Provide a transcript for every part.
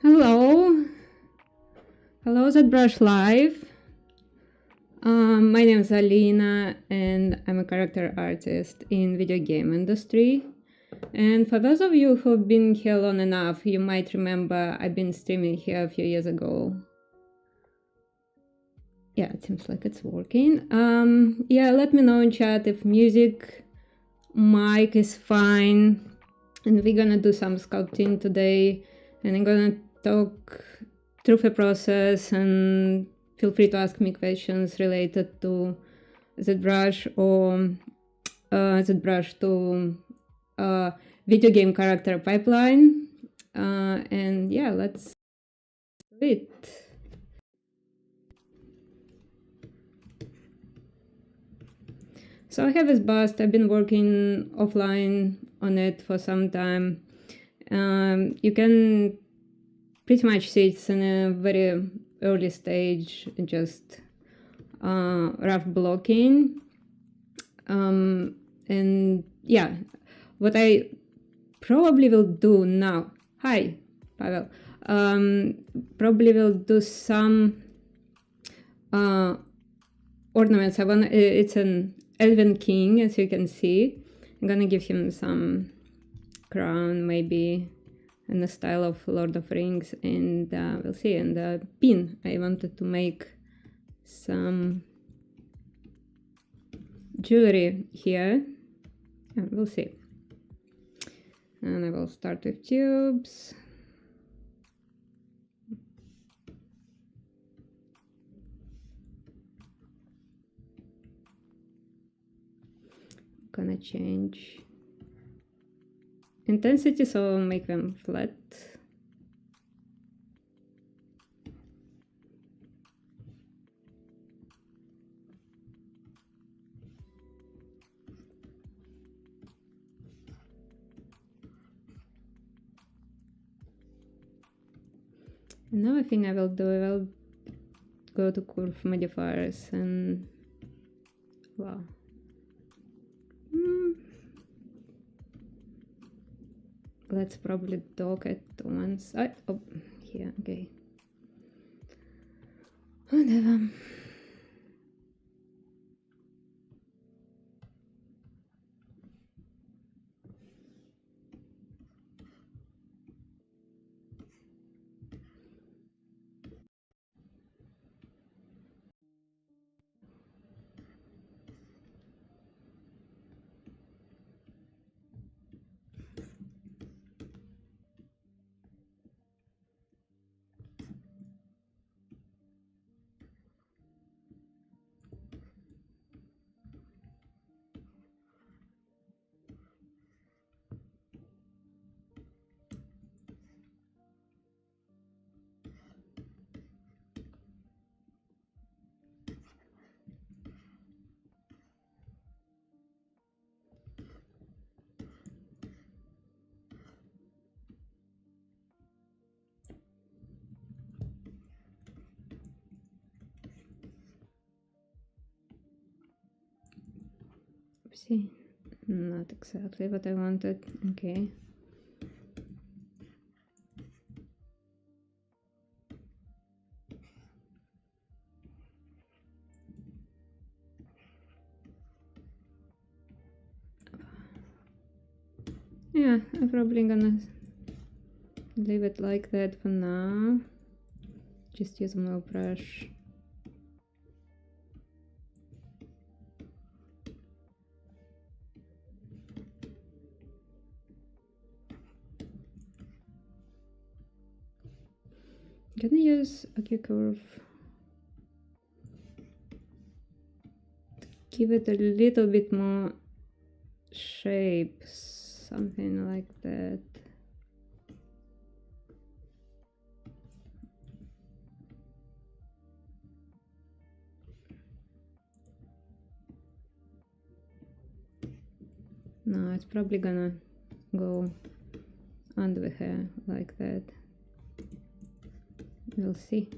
Hello, hello Zbrush Live. My name is Alina and I'm a character artist in video game industry. And for those of you who've been here long enough, you might remember I've been streaming here a few years ago. Yeah, it seems like it's working. Yeah, let me know in chat if music, mic is fine. And we're gonna do some sculpting today. And I'm gonna talk through the process, and feel free to ask me questions related to Zbrush or Zbrush to video game character pipeline. And yeah, let's do it. So I have this bust. I've been working offline on it for some time. You can pretty much see it's in a very early stage, just rough blocking. And yeah, what I probably will do now. Hi, Pavel. Probably will do some ornaments. It's an elven king, as you can see. I'm gonna give him some crown, maybe in the style of Lord of Rings, and we'll see. And the pin, I wanted to make some jewelry here. We'll see. And I will start with tubes. Gonna change intensity, so make them flat. Another thing I will do, I will go to curve modifiers and wow. Let's probably dock it to one side. Oh, here, okay. Whatever. See, not exactly what I wanted. Okay. Yeah, I'm probably gonna leave it like that for now. Just use my brush. Gonna use a curve. Give it a little bit more shape, something like that. No, it's probably gonna go under the hair like that. We'll see.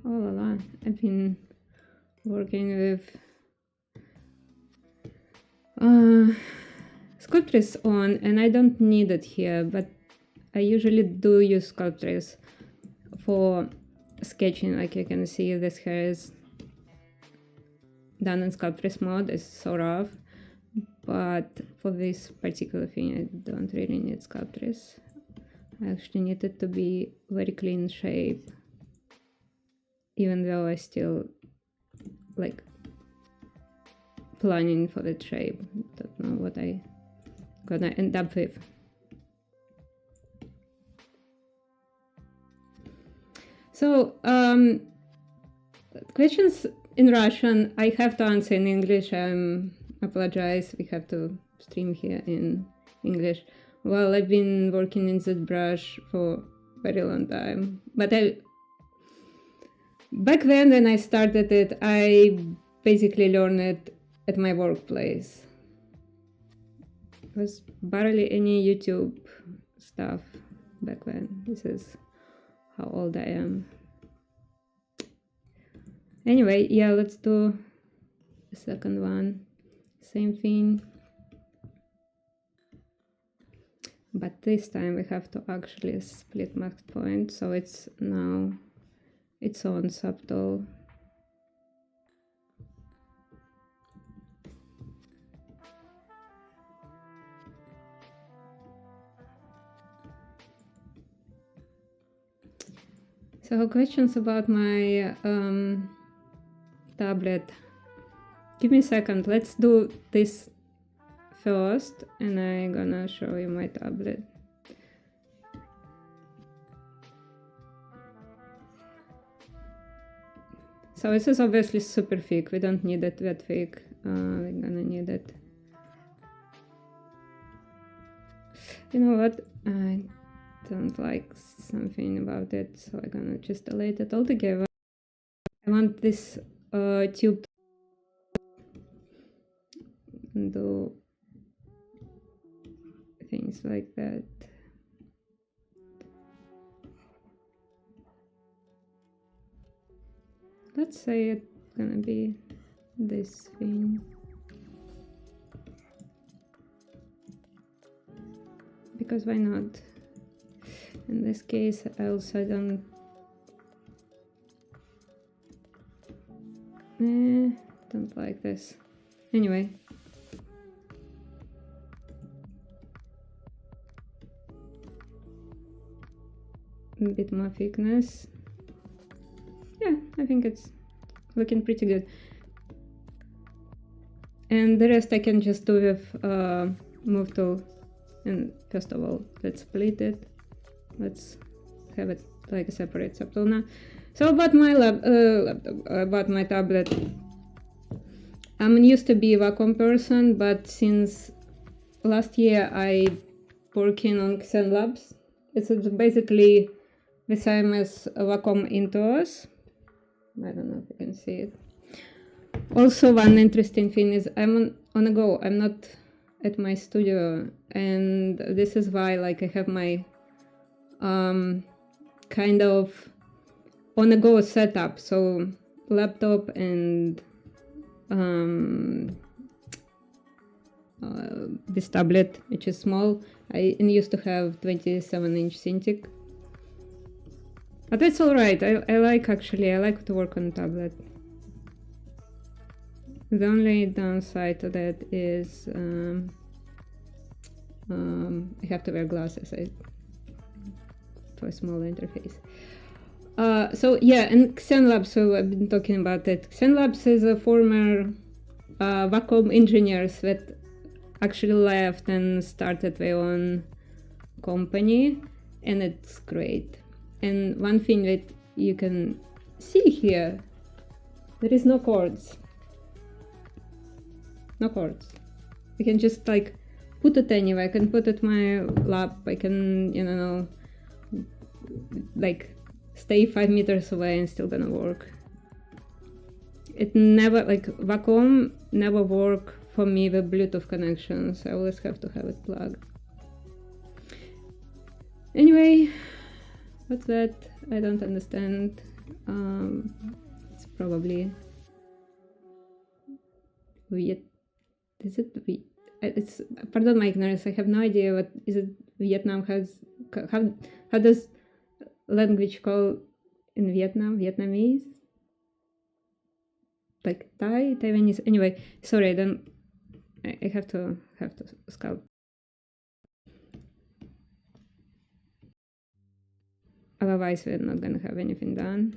Oh la la, I've been working with Sculptress on, and I don't need it here, but I usually do use Sculptress for sketching. Like you can see, this hair is done in Sculptress mode, it's so rough, but for this particular thing I don't really need Sculptress. I actually need it to be very clean shape, even though I still like planning for the shape. Don't know what I gonna end up with. So questions in Russian I have to answer in English. I apologize, we have to stream here in English. Well, I've been working in Zbrush for a very long time, but back then when I started it, I basically learned it at my workplace. There was barely any YouTube stuff back then. This is how old I am. Anyway, yeah, let's do the second one. Same thing. But this time we have to actually split max point, so it's now its own subtool. So questions about my tablet. Give me a second, let's do this first and I'm gonna show you my tablet. So this is obviously super thick, we don't need it that thick, we're gonna need it. You know what, I don't like something about it, so I'm gonna just delete it altogether. I want this tube to do things like that. Let's say it's gonna be this thing. Because why not? In this case, I also don't like this. Anyway. A bit more thickness. Yeah, I think it's looking pretty good. And the rest I can just do with move tool. And first of all, let's split it. Let's have it like a separate subtool now. So about my about my tablet. I'm used to be a vacuum person, but since last year I working on Xen Labs. It's basically the same as Wacom Intuos. I don't know if you can see it. Also, one interesting thing is I'm on a go. I'm not at my studio, and this is why like I have my kind of on a go setup. So laptop and this tablet, which is small. I used to have 27-inch Cintiq, but that's all right. I like to work on tablet. The only downside to that is I have to wear glasses for a small interface. So yeah, and Xen Labs, so I've been talking about it. Xen Labs is a former Wacom engineers that actually left and started their own company, and it's great. And one thing that you can see here, there is no cords. No cords. I can just like put it anywhere. I can put it my lap. I can, you know, like stay 5 meters away and still gonna work. It never, like Wacom never work for me with Bluetooth connections. I always have to have it plugged. Anyway, what's that? I don't understand. It's probably Viet. Is it it's, pardon my ignorance, I have no idea what is it. Vietnam has, how does language call in Vietnam? Vietnamese? Like Thai, Taiwanese. Anyway, sorry, I have to sculpt. Otherwise we're not gonna have anything done.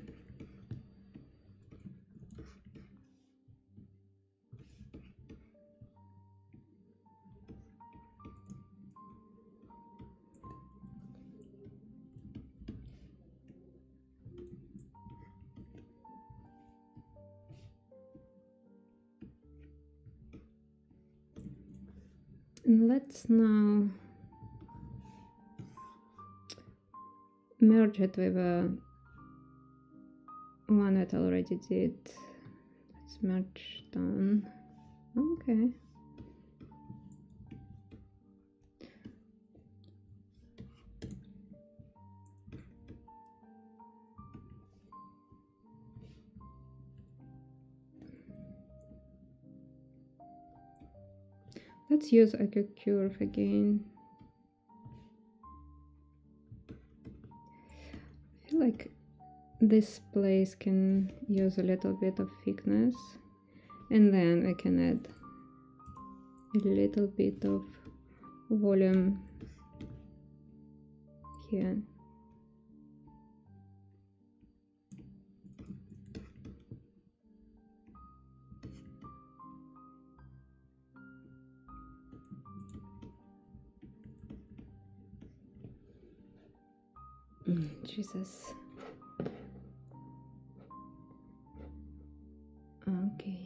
And let's now merge it with one that I already did. Let's merge done. Okay. Let's use AccuCurve again. I feel like this place can use a little bit of thickness, and then I can add a little bit of volume here. Jesus. Okay.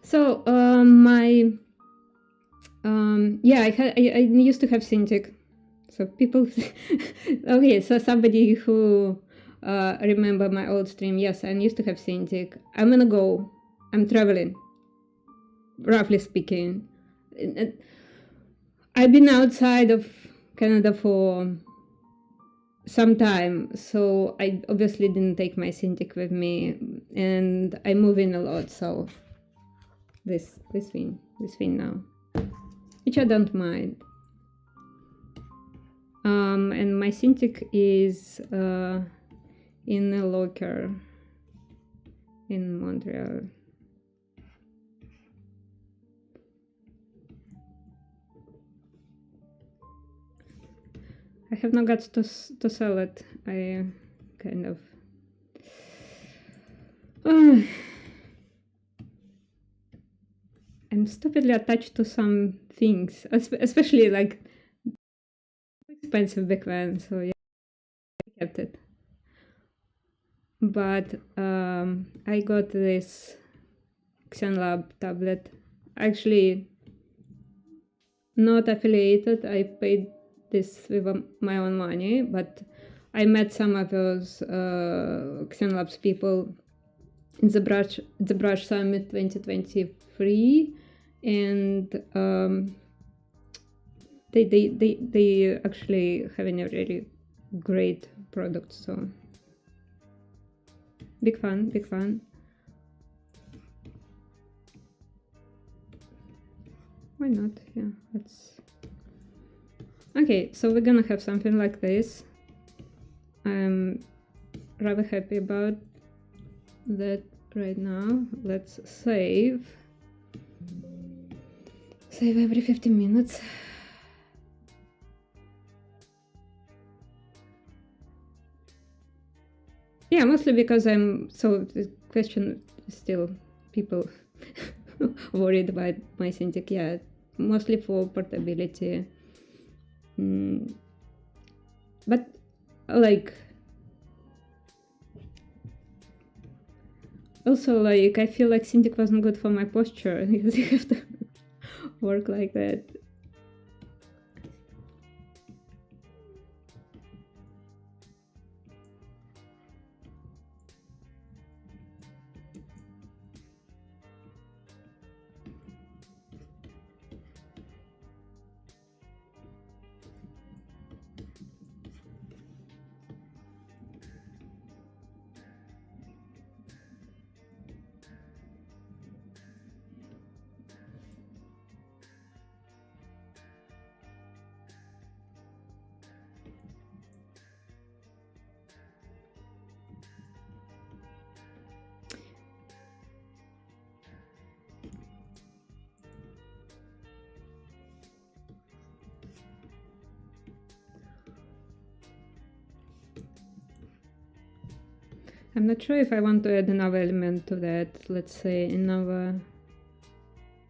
So yeah, I used to have Cintiq. So people okay, so somebody who remember my old stream, yes, I used to have Cintiq. I'm gonna go. I'm traveling, roughly speaking. I've been outside of Canada for some time, so I obviously didn't take my Cintiq with me, and I move in a lot, so this thing now, which I don't mind. And my Cintiq is in a locker in Montreal. I have no guts to sell it. I kind of I'm stupidly attached to some things, especially like expensive back then, so yeah, I kept it. but I got this XenLab tablet. Actually, not affiliated. I paid this with my own money, but I met some of those XenLabs people in the Zbrush Summit 2023, and they actually having a really great product. So big fan, big fan. Why not? Yeah, let's. Okay, so we're gonna have something like this. I'm rather happy about that right now. Let's save every 15 minutes. Yeah, mostly because I'm so the question is still people worried about my Cintiq. Yeah, mostly for portability. But like also like I feel like Cintiq wasn't good for my posture because you have to work like that. I'm not sure if I want to add another element to that. Let's say another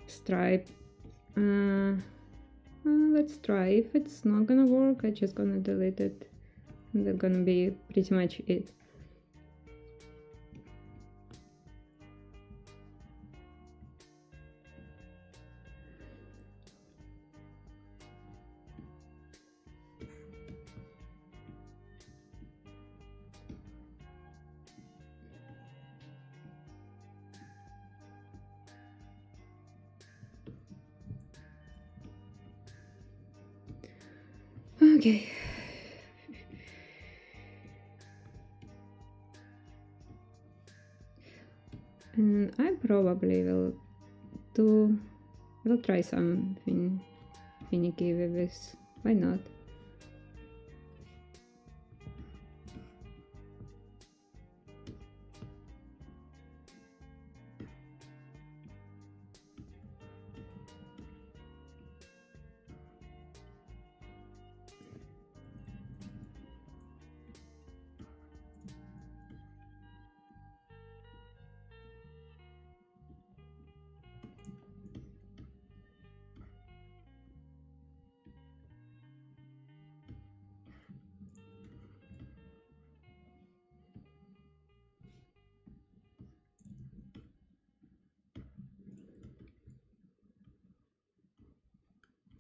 stripe. Let's try. If it's not gonna work, I'm just gonna delete it. And that's gonna be pretty much it. Okay. And I probably will try something finicky with this. Why not?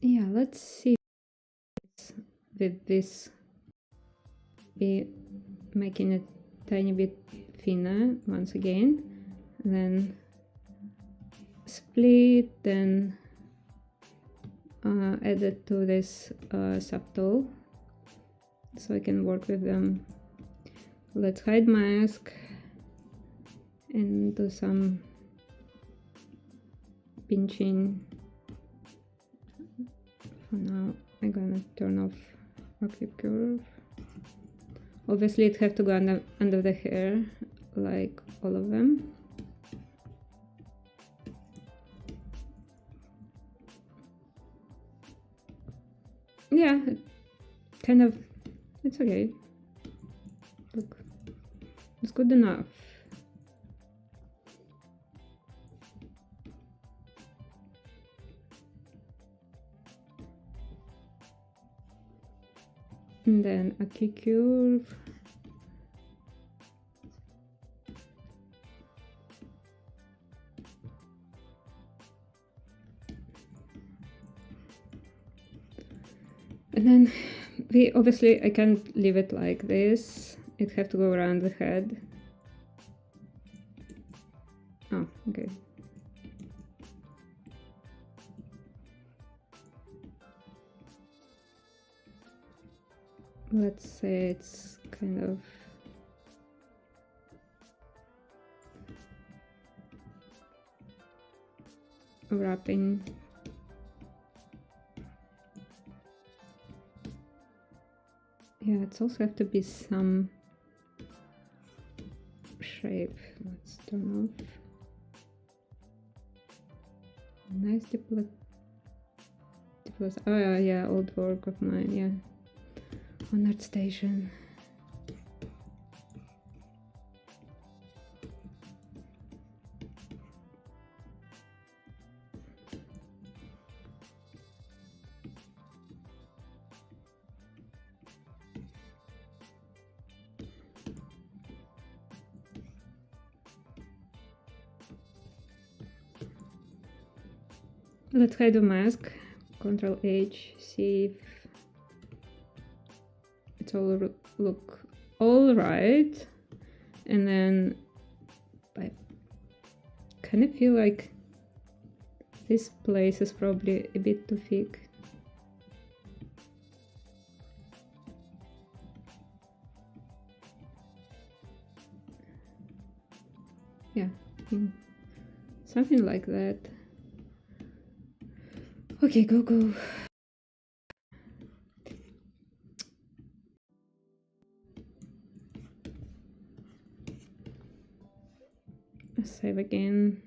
Yeah, let's see with this be making it tiny bit thinner once again, then split, then add it to this subtool so I can work with them. Let's hide mask and do some pinching. For now I'm gonna turn off octave curve. Obviously it have to go under the hair like all of them. Yeah, kind of, it's okay. Look, it's good enough. And then a key curve. And then obviously I can't leave it like this. It have to go around the head. Oh, okay. Let's say it's kind of wrapping. Yeah, it's also have to be some shape. Let's turn off. Nice diplomat. Oh yeah, old work of mine. Yeah, on art station. Let's hide the mask. Control H, see if it's all look all right. And then I kind of feel like this place is probably a bit too thick. Yeah, something like that. Okay, go. Save again.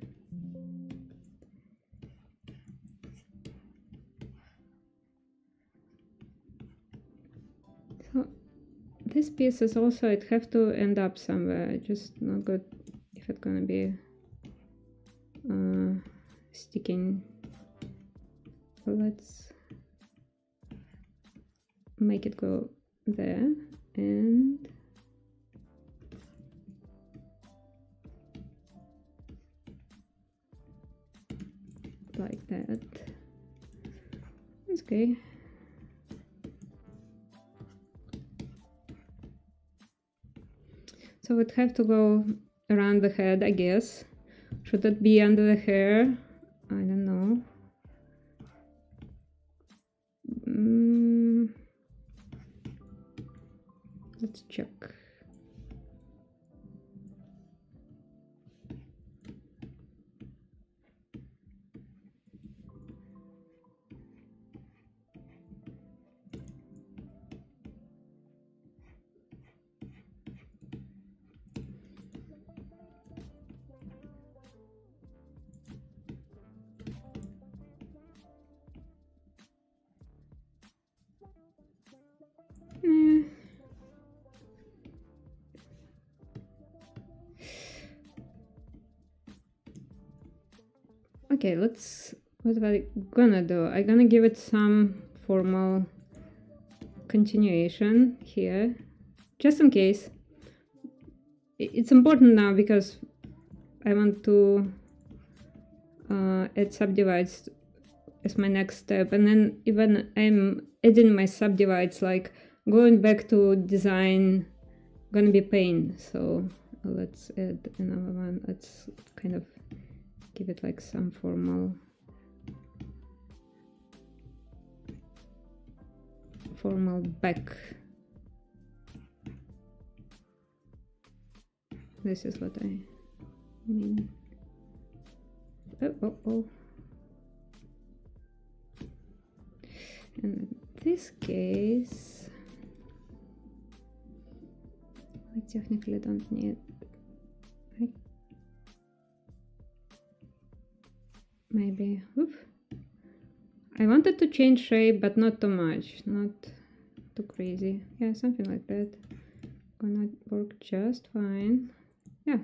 So this piece is also, it have to end up somewhere. Just not good if it's gonna be sticking. So let's make it go there and like that. It's okay. So it have to go around the head, I guess. Should it be under the hair? I don't know. Let's check. Okay, what am I gonna do? I'm gonna give it some formal continuation here, just in case. It's important now because I want to add subdivides as my next step, and then even I'm adding my subdivides, like going back to design gonna be pain. So let's add another one. Let's kind of give it like some formal back. This is what I mean. Oh. And in this case, we technically don't need. Maybe. Oof. I wanted to change shape, but not too much, not too crazy. Yeah, something like that. Gonna work just fine. Yeah,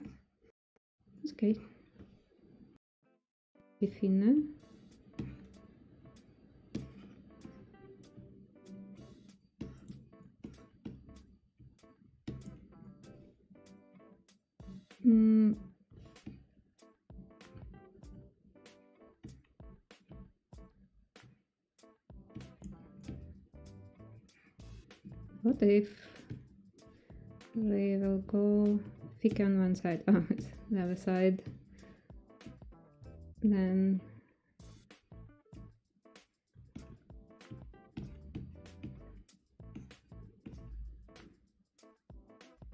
it's okay. Refinement. What if we will go thick on one side? Oh, it's the other side. Then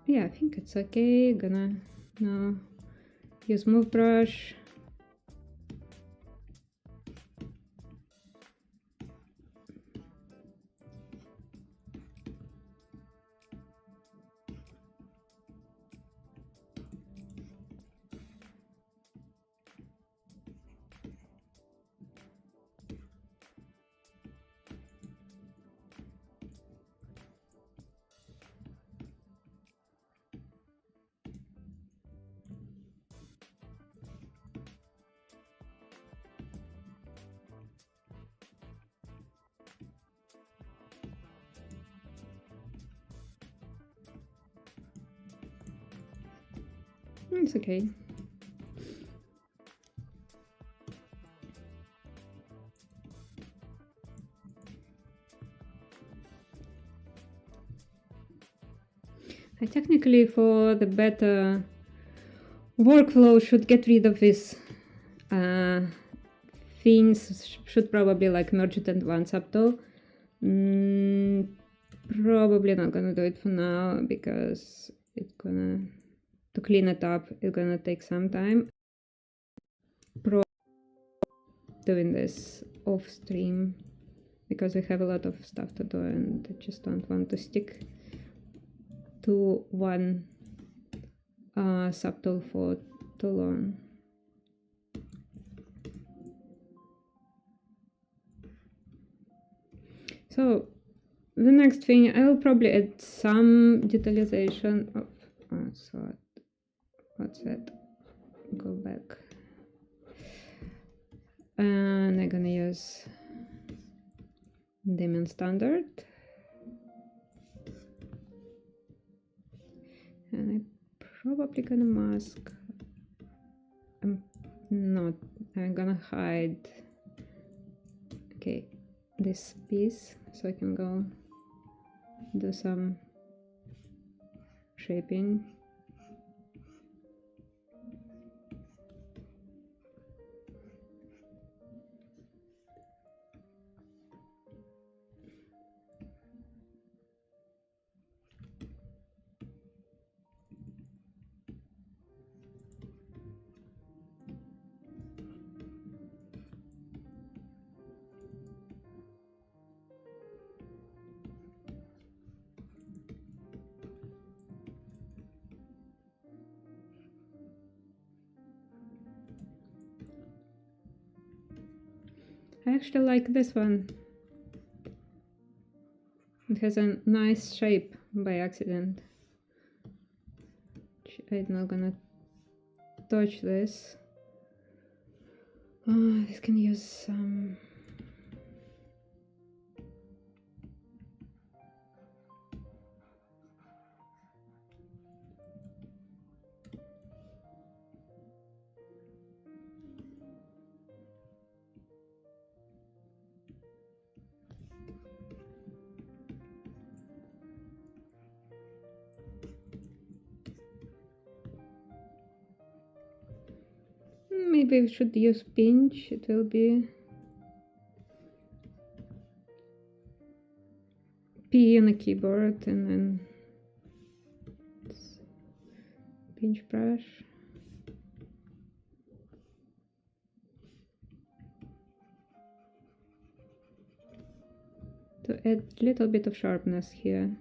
yeah, I think it's okay. Gonna now use move brush. It's okay. I technically, for the better workflow, should get rid of this things. Should probably like merge it in one subtool. Probably not gonna do it for now because it's gonna, to clean it up, it's gonna take some time. Doing this off stream because we have a lot of stuff to do and I just don't want to stick to one subtool for too long. So the next thing, I will probably add some detalization of, so what's that? Go back. And I'm gonna use Damien Standard. And I'm probably gonna mask. I'm gonna hide, okay, this piece so I can go do some shaping. I actually like this one. It has a nice shape by accident. I'm not gonna touch this. This can use some. Maybe we should use pinch. It will be P on the keyboard and then pinch brush. To add a little bit of sharpness here.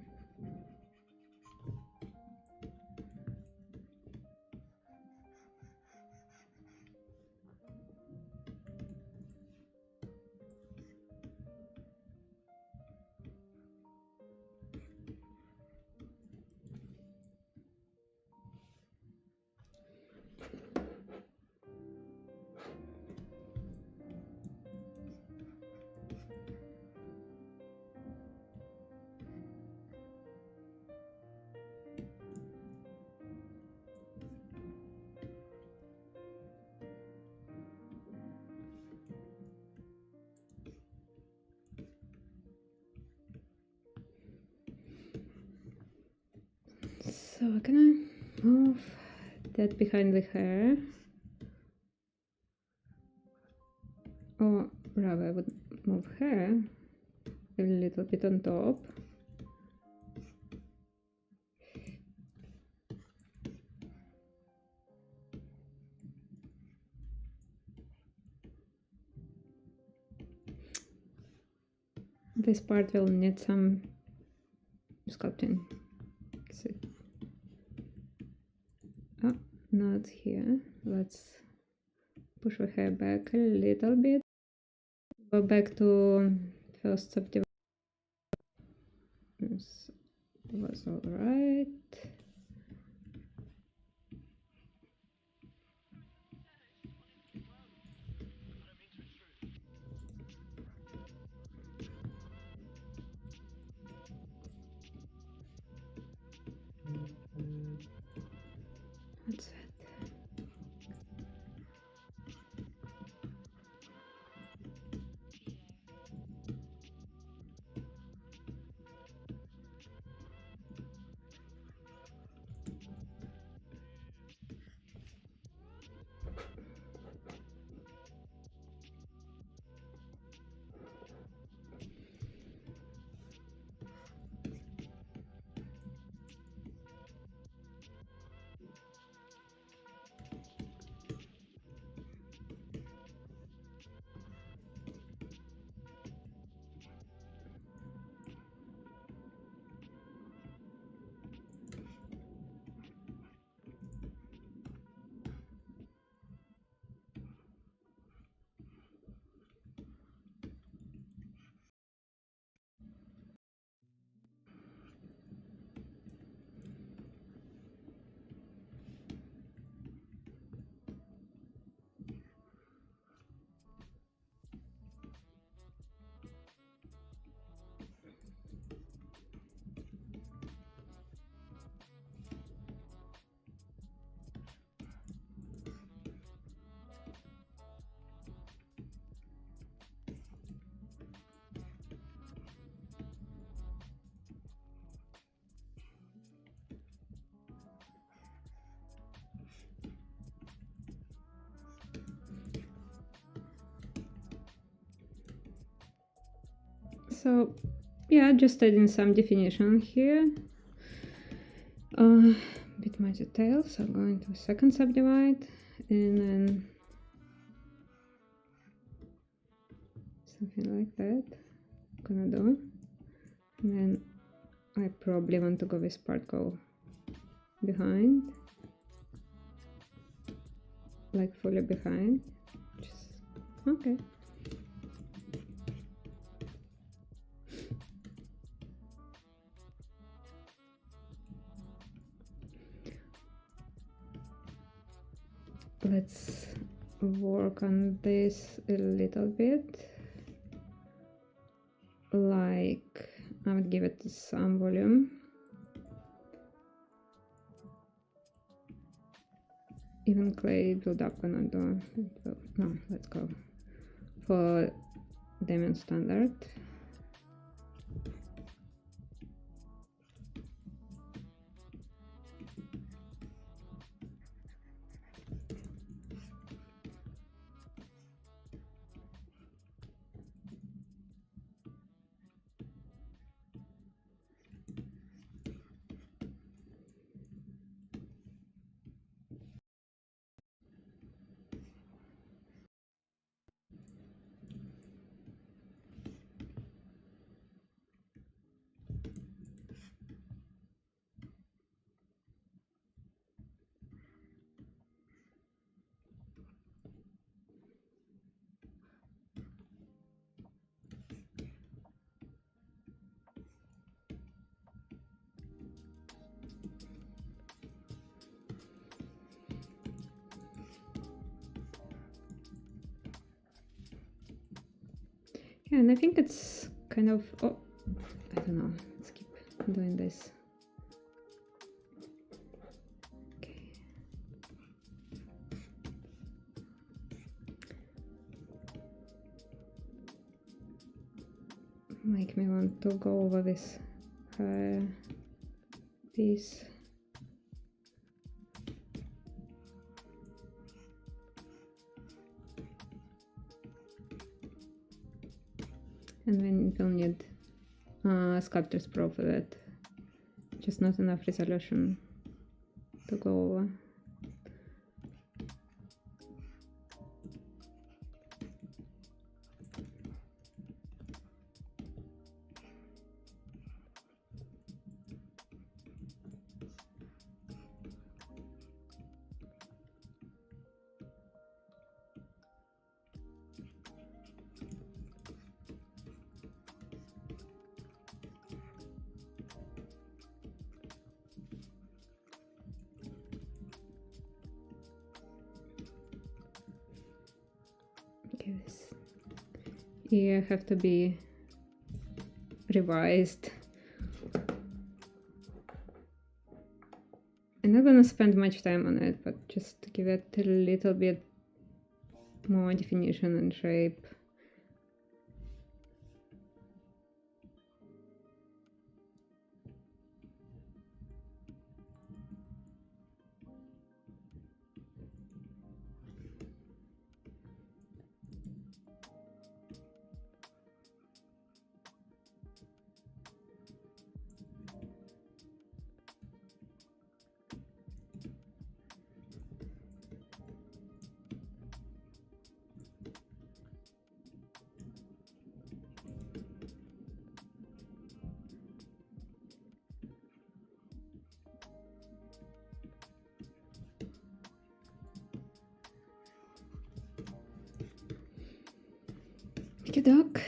So can I move that behind the hair? Or rather I would move her a little bit on top. This part will need some sculpting. Oh, not here. Let's push the hair back a little bit. Go back to first subdivision. This was all right. What's that? So yeah, just adding some definition here. Bit more details. So going to second subdivide and then something like that. Gonna do. And then I probably want to go with particle behind, like fully behind. Just okay. Let's work on this a little bit. Like I would give it some volume. Even clay build up gonna do. No, let's go for diamond standard. Yeah, and I think it's kind of, oh, I don't know, let's keep doing this. Okay. Make me want to go over this piece. and then we'll need Sculptor's Pro for that. Just not enough resolution to go over. Okay, this ear have to be revised. I'm not gonna spend much time on it, but just to give it a little bit more definition and shape. Okay, doc.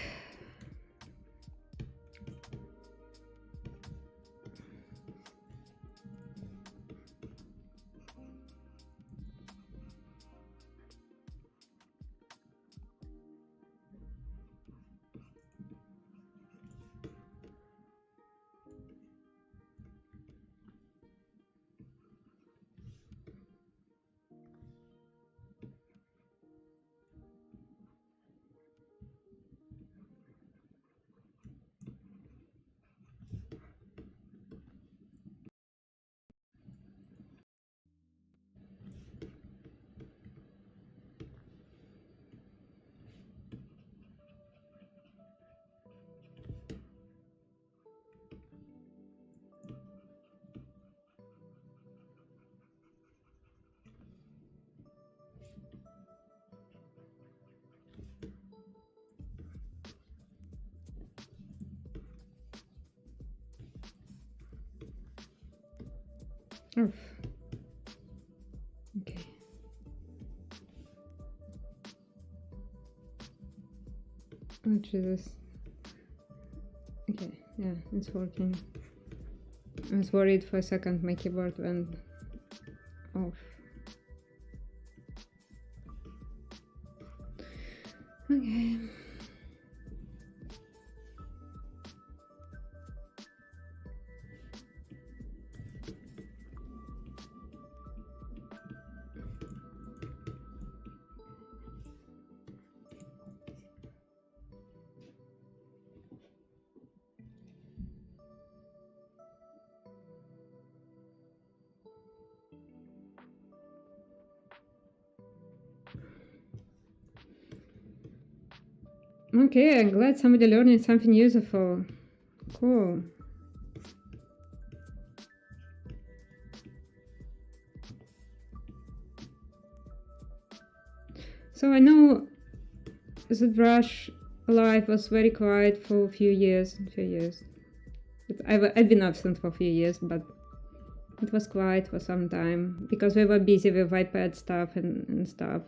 Oof. Okay. Oh Jesus. Okay, yeah, it's working. I was worried for a second my keyboard went off. Okay. Okay, I'm glad somebody learning something useful. Cool. So I know Zbrush life was very quiet for a few years. I've been absent for a few years, but it was quiet for some time because we were busy with iPad stuff and stuff.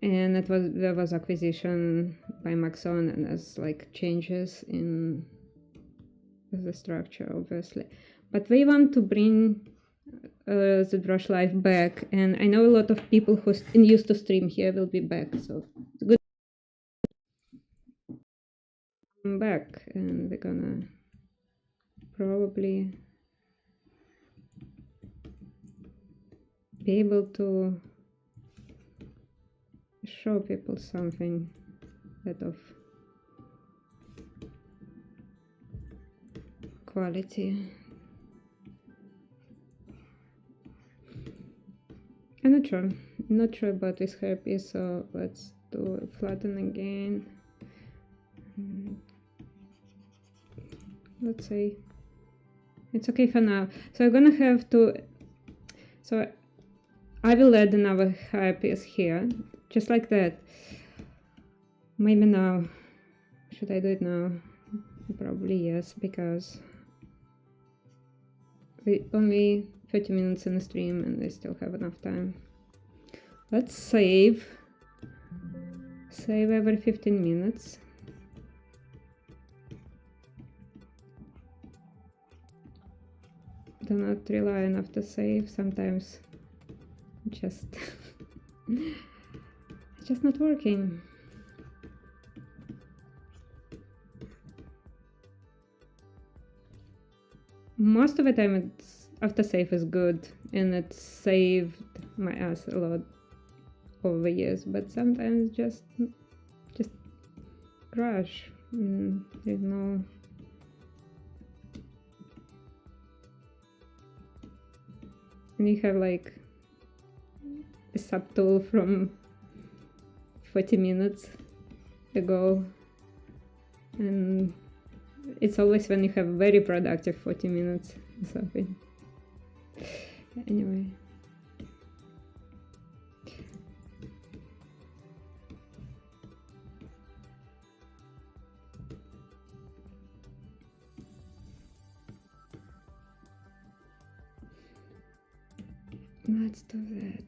And there was acquisition by Maxon, and there's like changes in the structure, obviously. But we want to bring the Brush Life back, and I know a lot of people who used to stream here will be back, so it's good. I'm back, and we're gonna probably be able to show people something that of quality. I'm not sure about this hairpiece, so let's to flatten again. Let's say it's okay for now. So I'm gonna have to, so I will add another high piece here, just like that. Maybe now. Should I do it now? Probably yes, because we only 30 minutes in the stream and I still have enough time. Let's save every 15 minutes. Do not rely on autosave. Sometimes just it's just not working. Most of the time it's autosave is good and it saved my ass a lot over the years, but sometimes just crash. There's no and you have like a subtool from 40 minutes ago, and it's always when you have very productive 40 minutes or something. Anyway. Let's do that.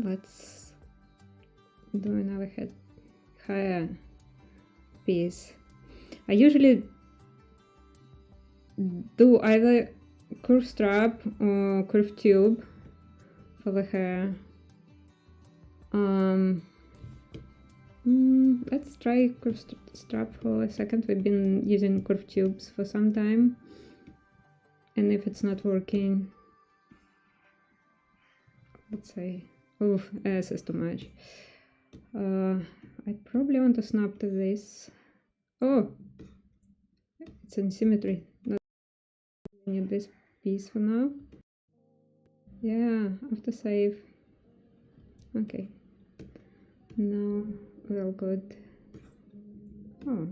Let's do another higher piece. I usually do either curved strap or curved tube for the hair. Let's try curved strap for a second. We've been using curved tubes for some time, and if it's not working, let's say, oh, this is too much. I probably want to snap to this. Oh, it's in symmetry. Not need this piece for now. Yeah, after save. Okay. Now we're all good. Oh.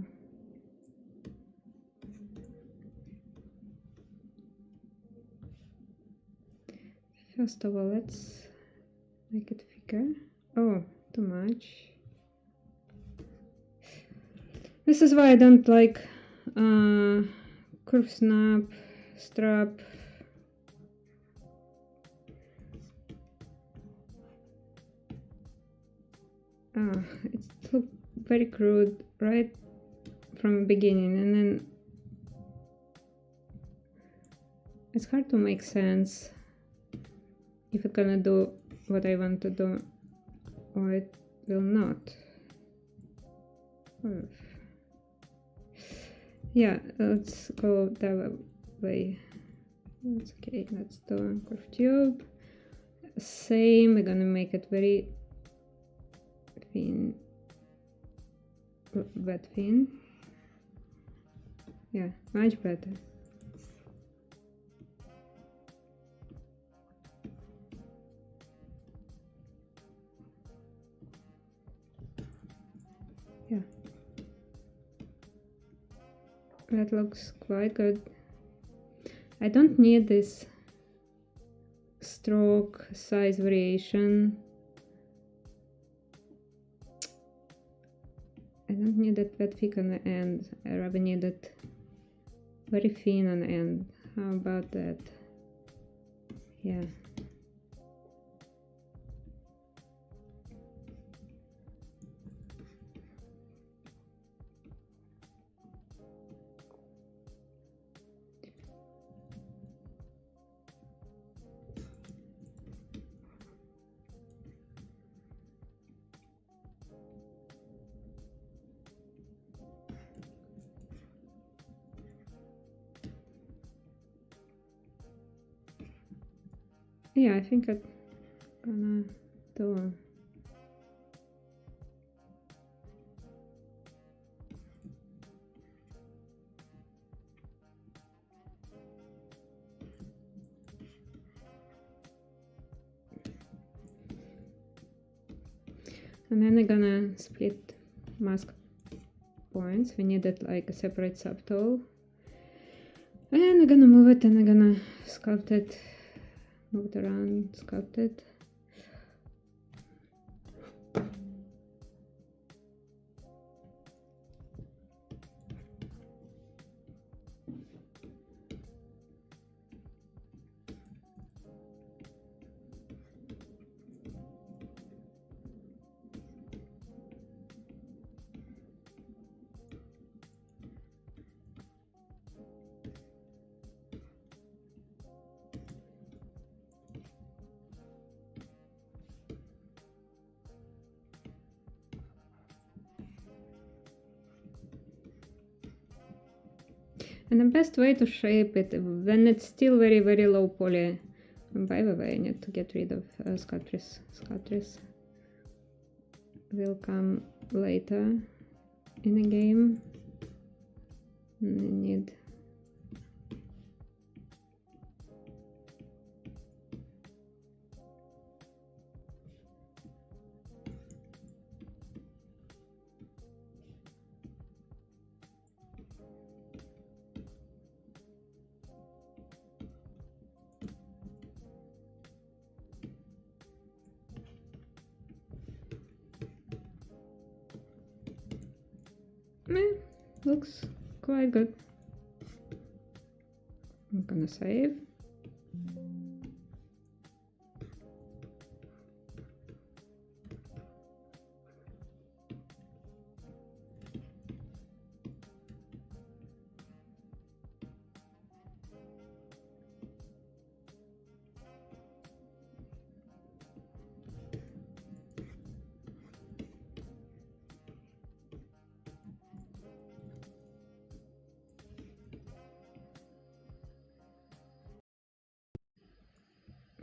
First of all, let's make it thicker. Oh, too much. This is why I don't like curve snap, strap. It looked very crude right from the beginning, and then it's hard to make sense if it's gonna do what I want to do or it will not. Yeah, let's go that way. That's okay. Let's do a curved tube. Same, we're gonna make it very thin, wet thin. Yeah, much better. Yeah, that looks quite good. I don't need this stroke size variation. I don't need it that thick on the end. I rather need it very thin on the end. How about that? Yeah. Yeah, I think I'm gonna do. And then I'm gonna split mask points. We needed like a separate subtool. And I'm gonna move it and I'm gonna sculpt it. Move it around, sculpt it. And the best way to shape it when it's still very, very low poly. And by the way, I need to get rid of sculptures. Sculptures will come later in the game. And I need looks quite good. I'm gonna save.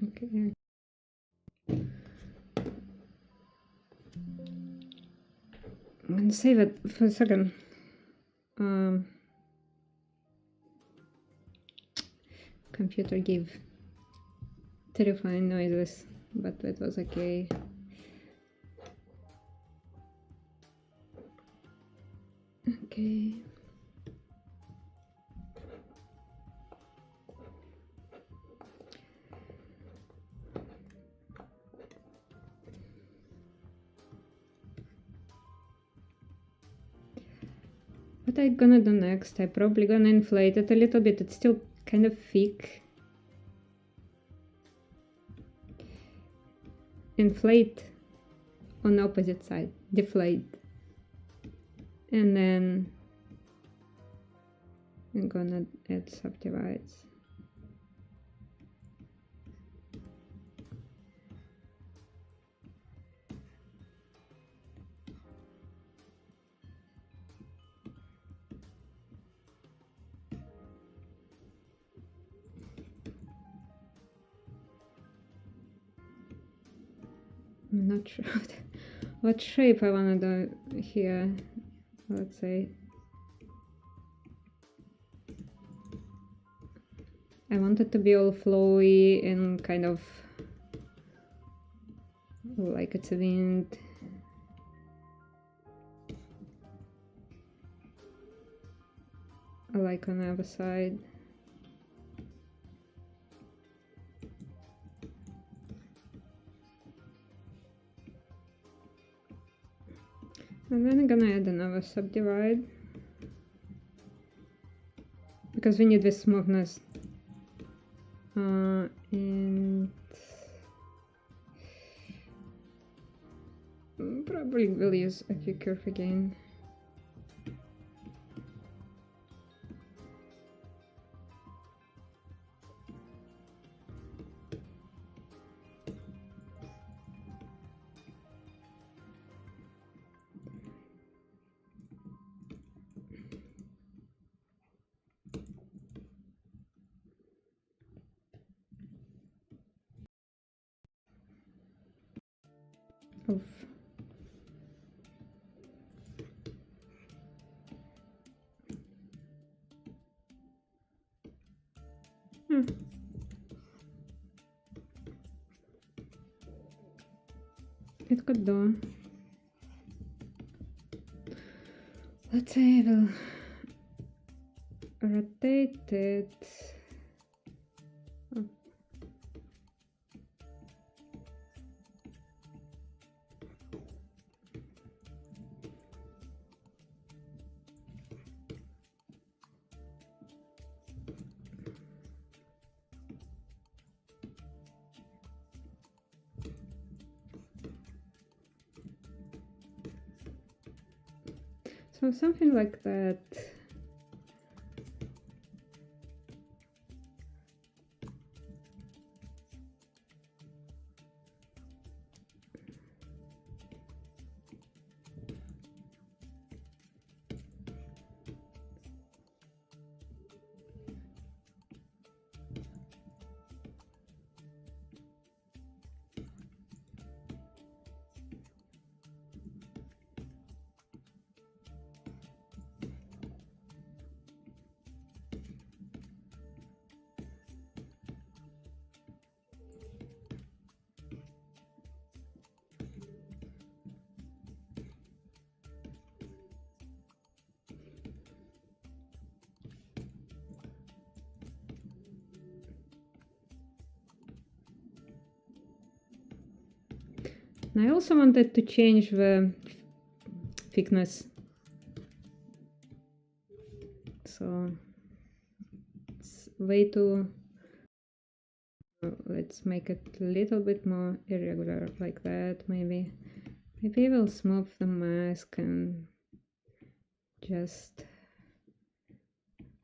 Okay. I'm gonna save it for a second. Computer gave terrifying noises, but it was okay. Okay. What I'm gonna do next, I'm probably gonna inflate it a little bit. It's still kind of thick. Inflate on the opposite side, deflate. And then I'm gonna add subdivides. I'm not sure what shape I want to do here. Let's say I want it to be all flowy and kind of like it's a wind. I like on the other side. And then I'm gonna add another subdivide because we need this smoothness. And probably will use a few curve again. of it could do. Let's say I will rotate it. Oh. So something like that. And I also wanted to change the thickness. So it's way too... let's make it a little bit more irregular, like that, maybe. Maybe we'll smooth the mask and just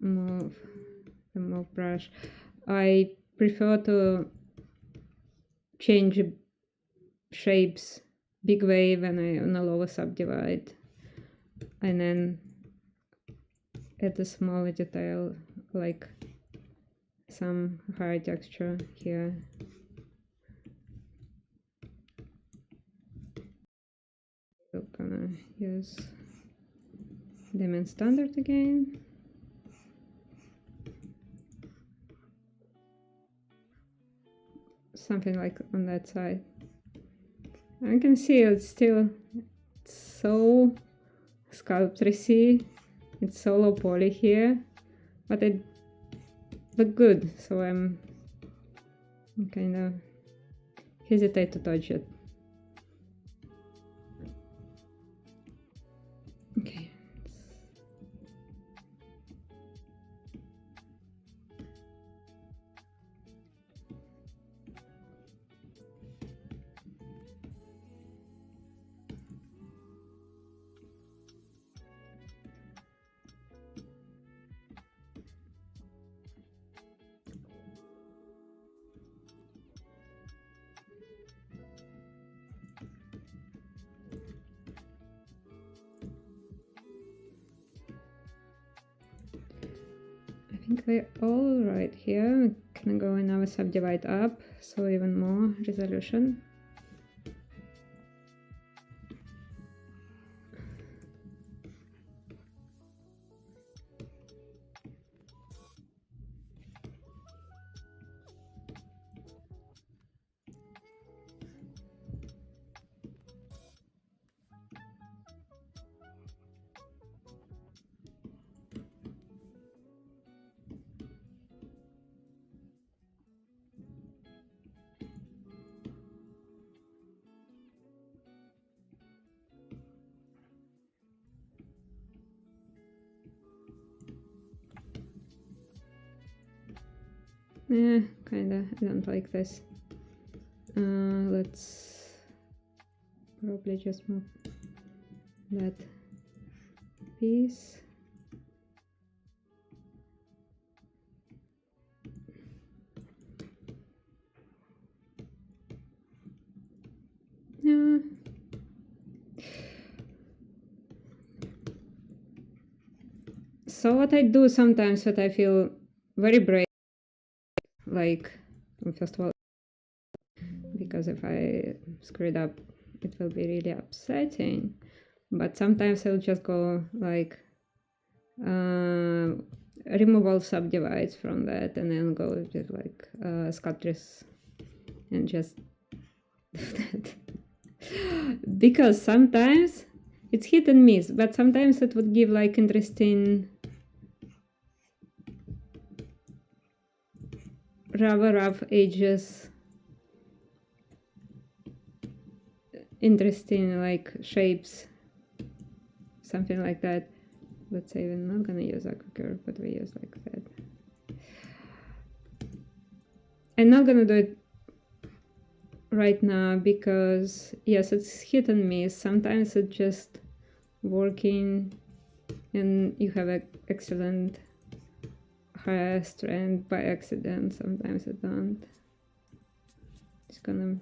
move the move brush. I prefer to change shapes big way when I on a lower subdivide, and then add a smaller detail like some high texture here. We're gonna use diamond standard again. Something like on that side. I can see it's still so sculptressy. It's so low poly here, but it look good, so I'm kind of hesitate to touch it. Okay. I think we're all right here. We can go another subdivide up, so even more resolution. Yeah, kinda. I don't like this. Let's probably just move that piece. Yeah. So what I do sometimes, that I feel very brave, like, first of all, because if I screw it up, it will be really upsetting. But sometimes I'll just go like remove all subdivides from that, and then go with like sculptures and just do that. Because sometimes it's hit and miss, but sometimes it would give like interesting rather rough edges, interesting like shapes, something like that. Let's say we're not gonna use aqua curve, but we use like that. I'm not gonna do it right now because yes, it's hit and miss. Sometimes it's just working and you have an excellent higher strength by accident. Sometimes it don't. It's gonna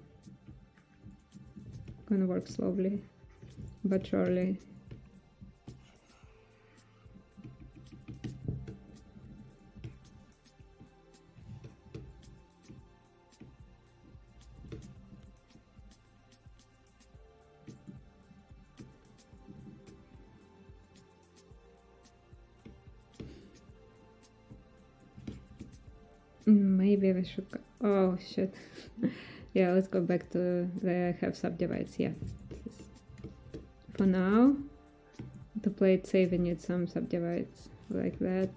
work slowly but surely. Maybe we should go. Oh shit. Yeah, let's go back to the have subdivides. Yeah, for now to play it safe we need some subdivides like that.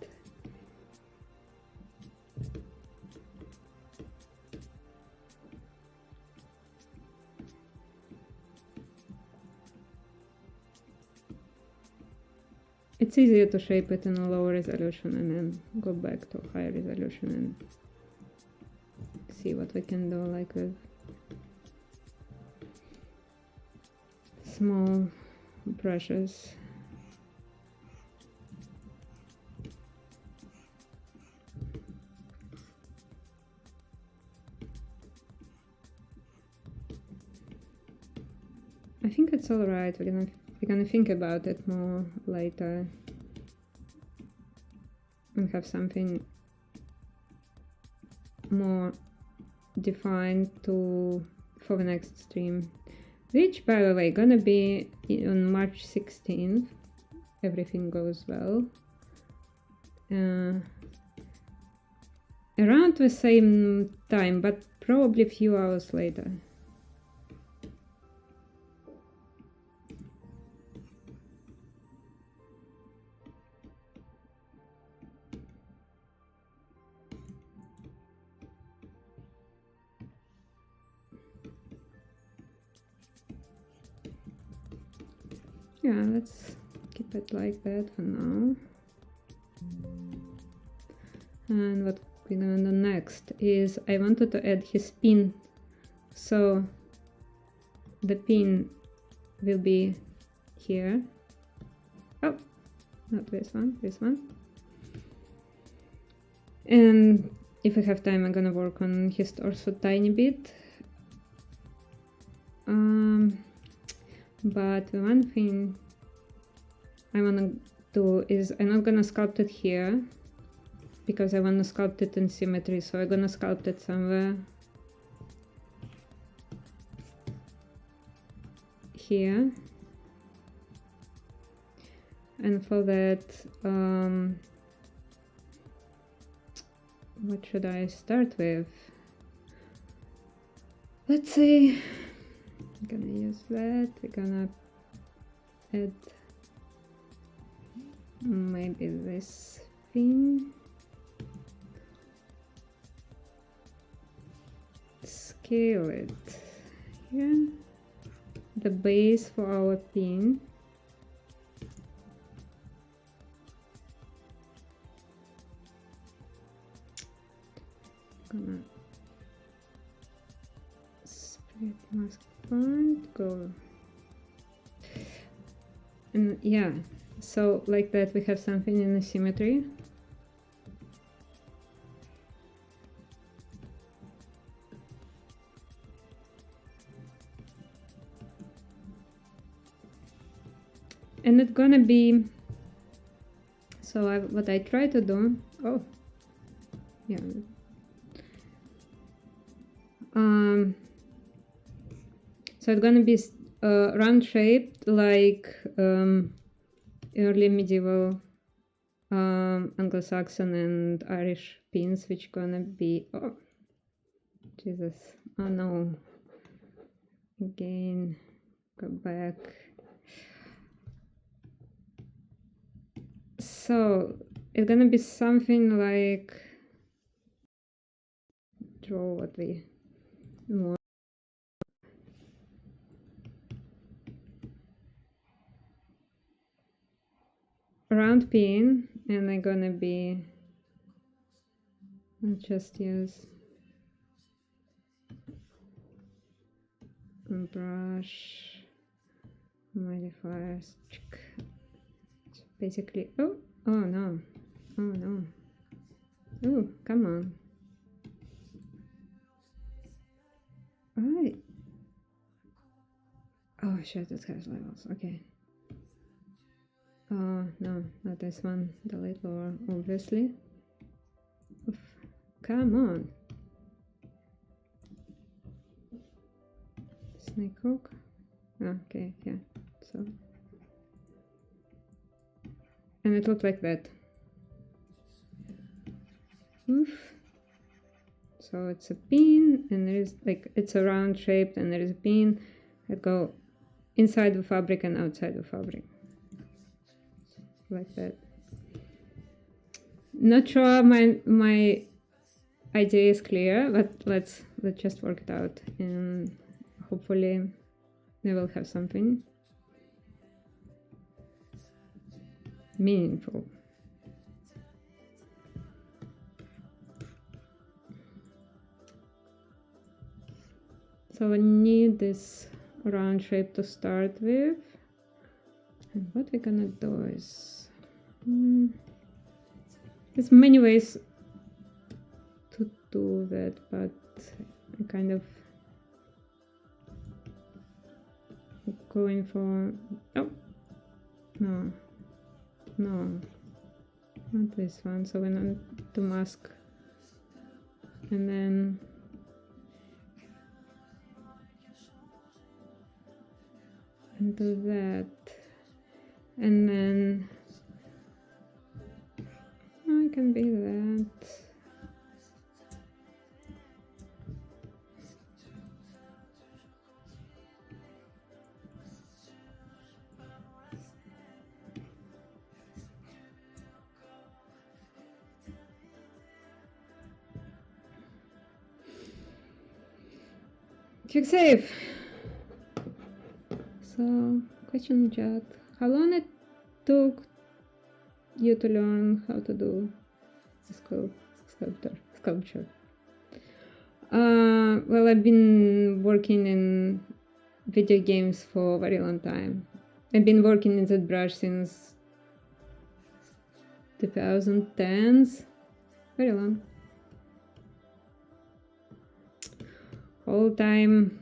It's easier to shape it in a lower resolution and then go back to higher resolution and see what we can do like with small brushes. I think it's all right. We're gonna think about it more later and have something more defined for the next stream, which by the way gonna be on March 16th. Everything goes well, around the same time, but probably a few hours later. Yeah, let's keep it like that for now. And what we're gonna do next is I wanted to add his pin. So the pin will be here. Oh, not this one, this one. And if I have time, I'm gonna work on his torso a tiny bit. But the one thing I want to do is I'm not gonna sculpt it here because I want to sculpt it in symmetry, so I'm gonna sculpt it somewhere here. And for that, what should I start with? Let's say I'm gonna use that. We're gonna add maybe this thing. Scale it here. The base for our pin. Gonna spread mask point, go. And yeah, so like that we have something in the symmetry. And it's gonna be, so what I try to do, oh, yeah. So it's gonna be round shaped like early medieval Anglo-Saxon and Irish pins, which gonna be, oh Jesus, oh no, again, go back. So it's gonna be something like, draw what we want. Round pin, and I'm gonna be, I'll just use brush modifiers. So basically, oh no, oh no, oh come on. Alright. Oh shit, it has levels. Okay. No, not this one. Delete lower, obviously. Oof. Come on. Snake hook. Okay, yeah. So, and it looked like that. Oof. So it's a pin, and there is like, it's a round shaped, and there is a pin that go inside the fabric and outside the fabric, like that. Not sure my idea is clear, but let's just work it out, and hopefully we will have something meaningful. So I need this round shape to start with, and what we're gonna do is, there's many ways to do that, but I kind of going for, oh no, not this one. So we want to mask, and then do that, and then I can be that. Check save. So, question in chat. How long it took you to learn how to do sculpture? Well, I've been working in video games for a very long time. I've been working in Zbrush since 2010s. Very long. Whole time,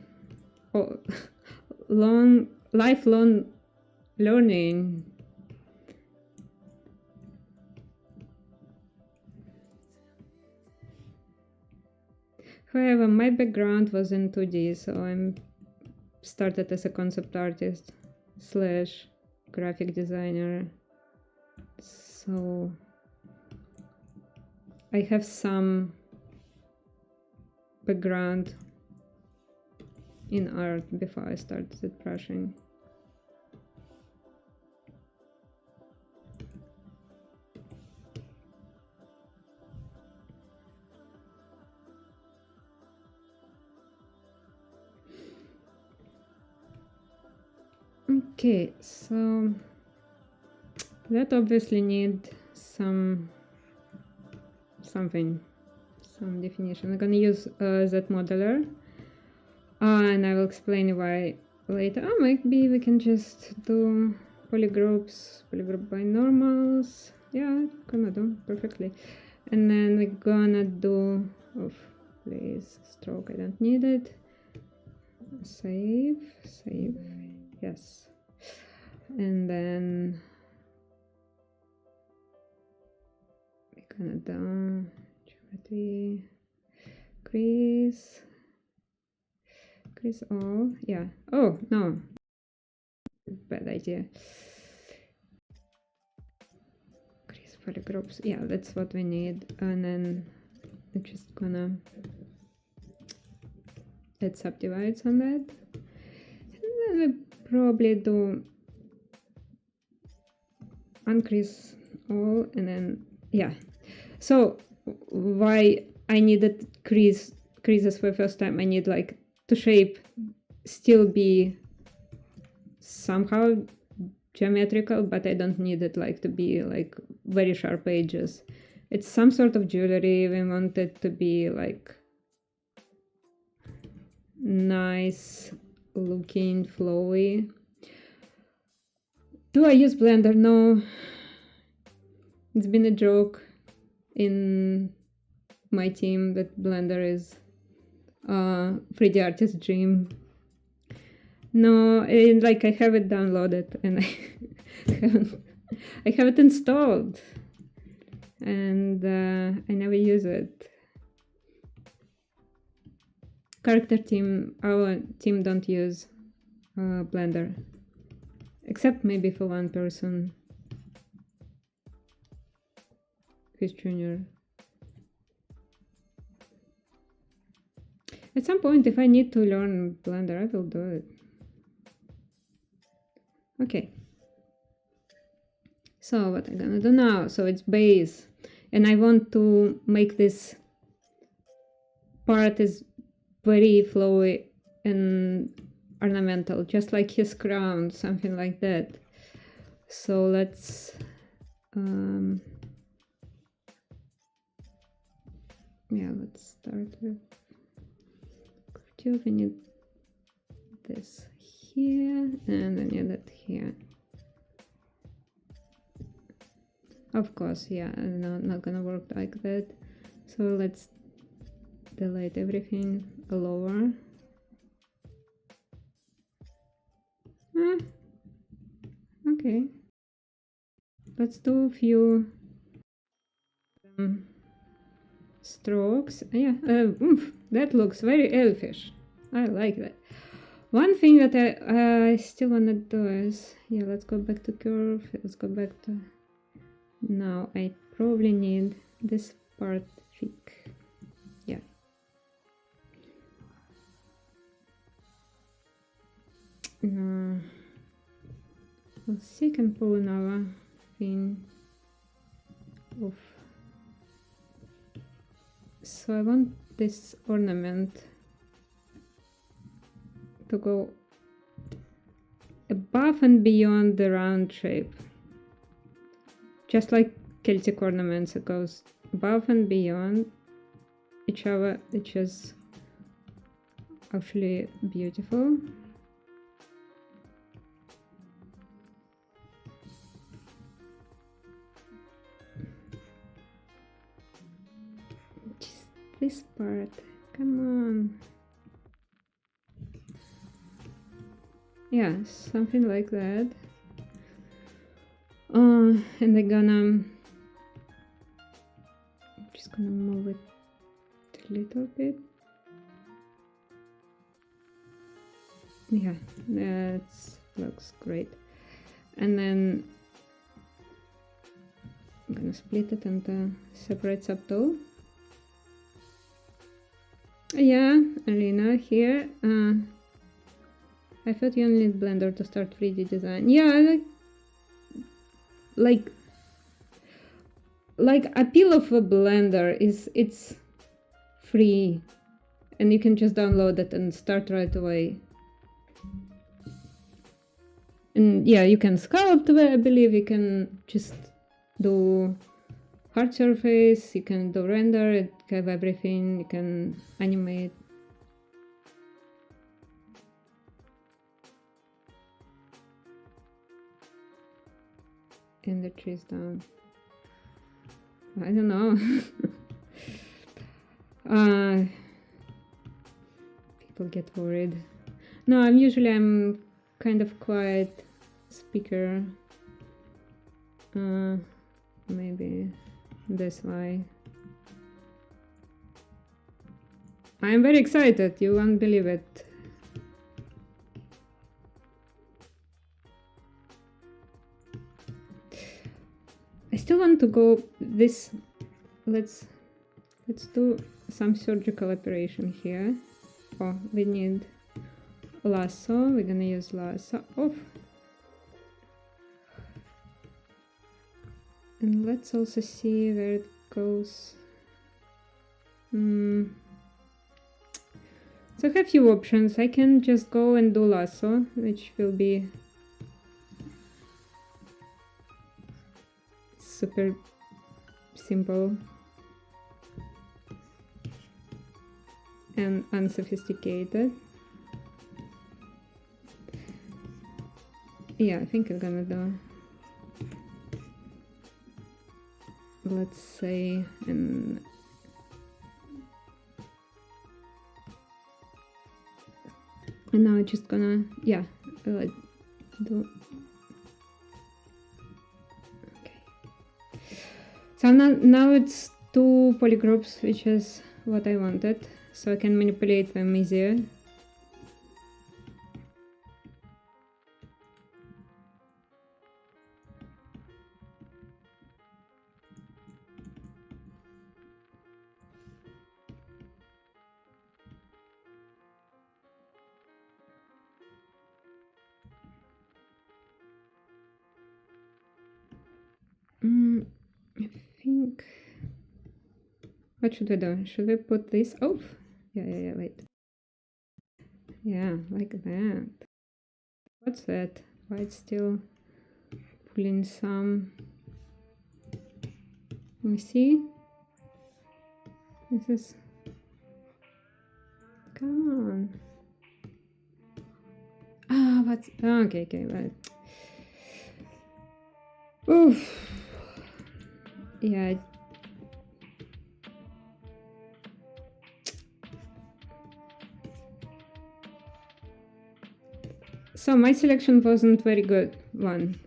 lifelong learning. However, my background was in 2D, so I started as a concept artist / graphic designer. So I have some background in art before I started brushing. Okay, so that obviously need some definition. I'm gonna use that modeler, and I will explain why later. Oh, maybe we can just do polygroups, polygroup by normals. Yeah, gonna do perfectly. And then we're gonna do, oh, please, stroke, I don't need it. Save, yes. And then we're gonna do geometry, crease all, yeah. Oh no, Bad idea. Crease polygroups. Yeah, that's what we need. And then I'm just gonna add subdivides on that. And then we probably do uncrease all, and then yeah. So why I needed creases for the first time? I need like to shape still be somehow geometrical, but I don't need it like to be like very sharp edges. It's some sort of jewelry. We want it to be like nice looking, flowy. Do I use Blender? No. It's been a joke in my team that Blender is 3D artist dream. No, like I have it downloaded and I have it installed, and I never use it. Character team, our team don't use Blender, except maybe for one person who's junior. At some point, if I need to learn Blender, I will do it. Okay. So what I'm gonna do now? So it's base, and I want to make this part is very flowy and ornamental, just like his crown, something like that. So let's yeah, let's start with curvature. We need this here, and I need it here. Of course, yeah, no, not gonna work like that. So let's delete everything lower. Okay. Let's do a few strokes. Yeah, that looks very elfish. I like that. One thing that I still wanna do is, yeah, let's go back to curve. Let's go back to. Now I probably need this part thick. Yeah. Let's see, I can pull another thing off. So I want this ornament to go above and beyond the round shape. Just like Celtic ornaments, it goes above and beyond each other, which is actually beautiful. Just this part, come on. Yeah, something like that. And I'm just gonna move it a little bit. Yeah, that looks great. And then I'm gonna split it into separate subtool. Yeah, Alina here. I thought you only need Blender to start 3D design. Yeah, like appeal of a Blender is it's free, and you can just download it and start right away. And yeah, you can sculpt. I believe you can just do hard surface. You can do render. It have everything. You can animate. And the trees down. I don't know. People get worried. No, I'm kind of quiet speaker. Maybe that's why. I'm very excited. You won't believe it. want to go this, let's do some surgical operation here. Oh, we need lasso. We're gonna use lasso off. And let's also see where it goes. So I have few options. I can just go and do lasso, which will be super simple and unsophisticated. Yeah, I think I'm gonna do, let's say, and now I'm just gonna, yeah, do, okay. So now it's 2 polygroups, which is what I wanted, so I can manipulate them easier. I think, what should we do? Should we put this off? Yeah, wait. Yeah, like that. What's that? Why it's still pulling some? Let me see. This is, come on. Ah, what's, okay, right. Oof. Yeah. So my selection wasn't very good one.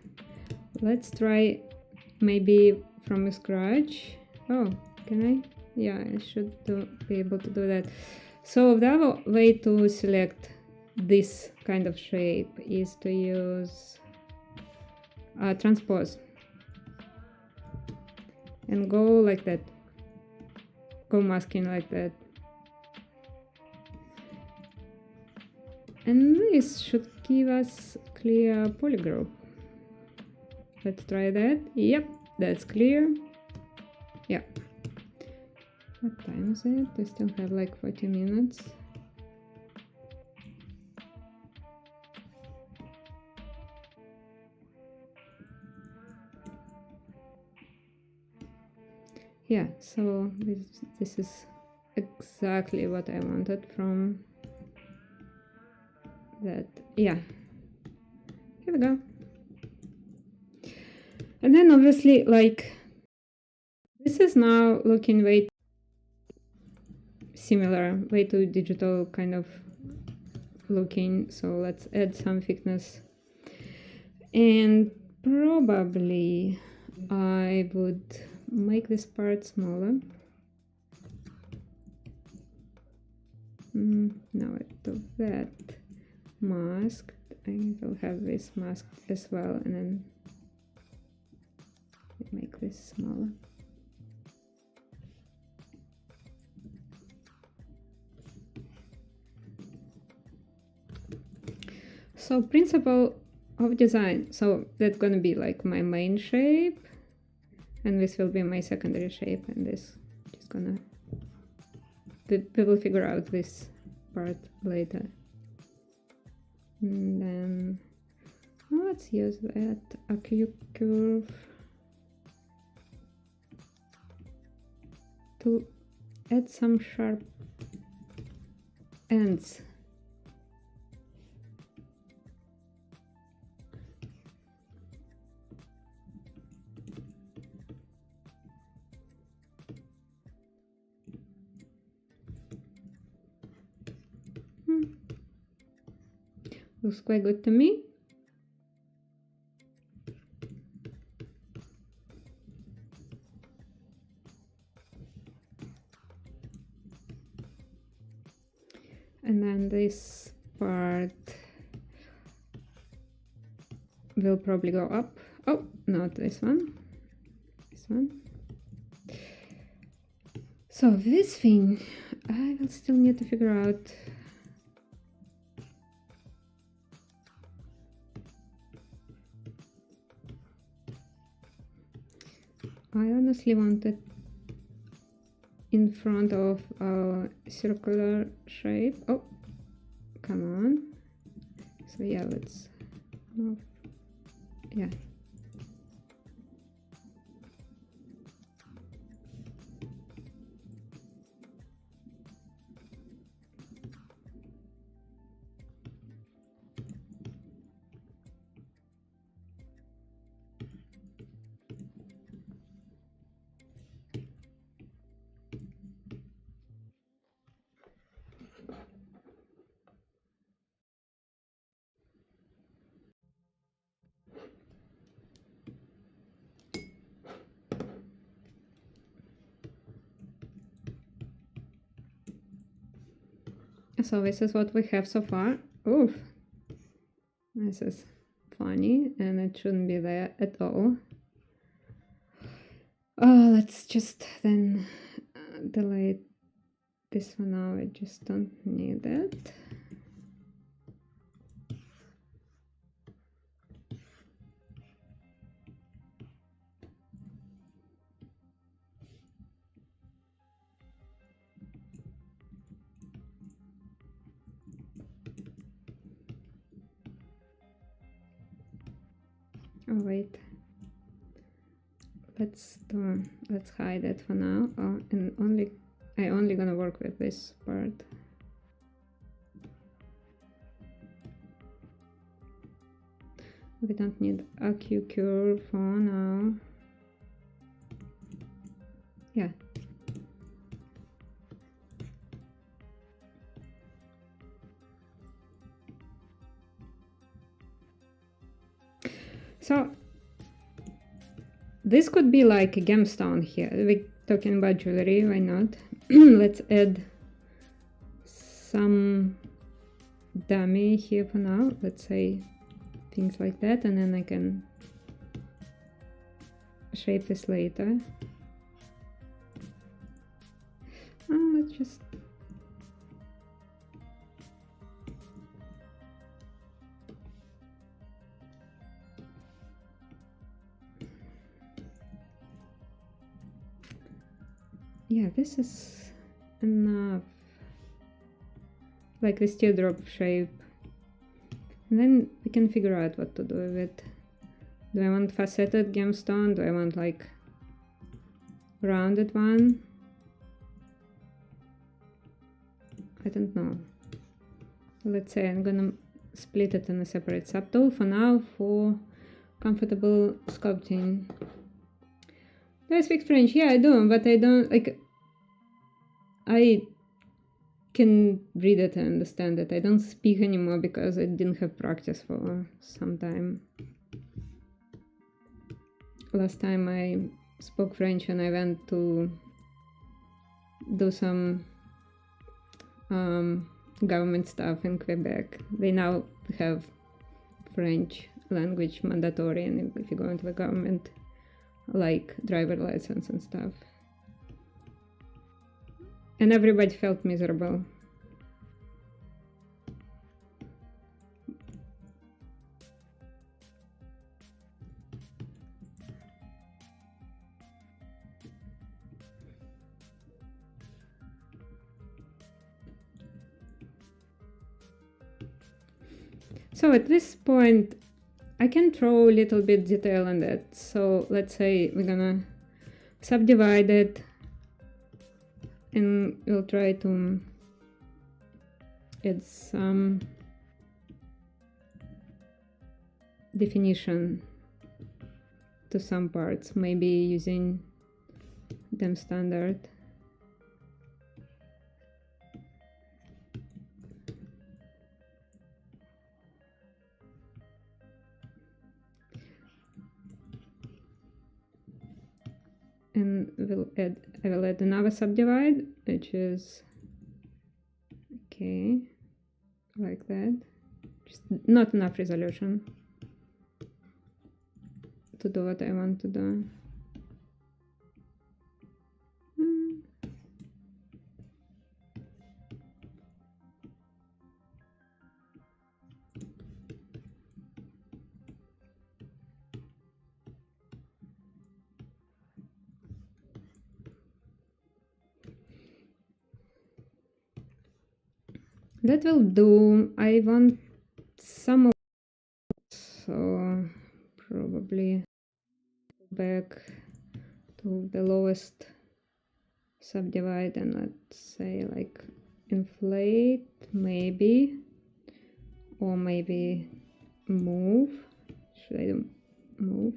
Let's try maybe from scratch. Oh, can I? Yeah, I should be able to do that. So the other way to select this kind of shape is to use transpose and go like that, go masking like that, and this should give us clear polygroup. Let's try that. Yep, that's clear. Yeah. What time is it? We still have like 40 minutes. Yeah, so this is exactly what I wanted from that. Yeah, here we go. And then obviously, like, this is now looking way similar, way too digital kind of looking. So let's add some thickness, and probably I would make this part smaller. Now I do that masked. I will have this masked as well, and then make this smaller. So principle of design. So that's gonna be like my main shape, and this will be my secondary shape, and this just gonna, we will figure out this part later. And then let's use that acute curve to add some sharp ends. Looks quite good to me. And then this part will probably go up. Oh, not this one. This one. So this thing, I will still need to figure out. I honestly want it in front of a circular shape. Oh, come on. So yeah, let's move. Yeah. So this is what we have so far. Oof, this is funny and it shouldn't be there at all. Oh, let's just then delete this for now. I just don't need it. Oh wait, let's hide it for now. Oh, and I only gonna work with this part. We don't need a Q curve for now. Yeah. So this could be like a gemstone here. We're talking about jewelry, why not? Let's add some dummy here for now. Let's say things like that, and then I can shape this later. Let's just yeah, this is enough. Like this teardrop shape. And then we can figure out what to do with it. Do I want faceted gemstone? Do I want like rounded one? I don't know. Let's say I'm gonna split it in a separate subtool for now for comfortable sculpting. Do I speak French? Yeah, I do, but I don't like. I can read it and understand it. I don't speak anymore because I didn't have practice for some time. Last time I spoke French and I went to do some government stuff in Quebec. They now have French language mandatory, and if you go into the government, like driver license and stuff. And everybody felt miserable. So at this point, I can throw a little bit detail on that. So let's say we're gonna subdivide it, and we'll try to add some definition to some parts, maybe using them standard. And I will add another subdivide, which is okay, like that. Just not enough resolution to do what I want to do. That will do. I want some of, so probably back to the lowest subdivide and let's say like inflate maybe, or maybe move. Should I do move?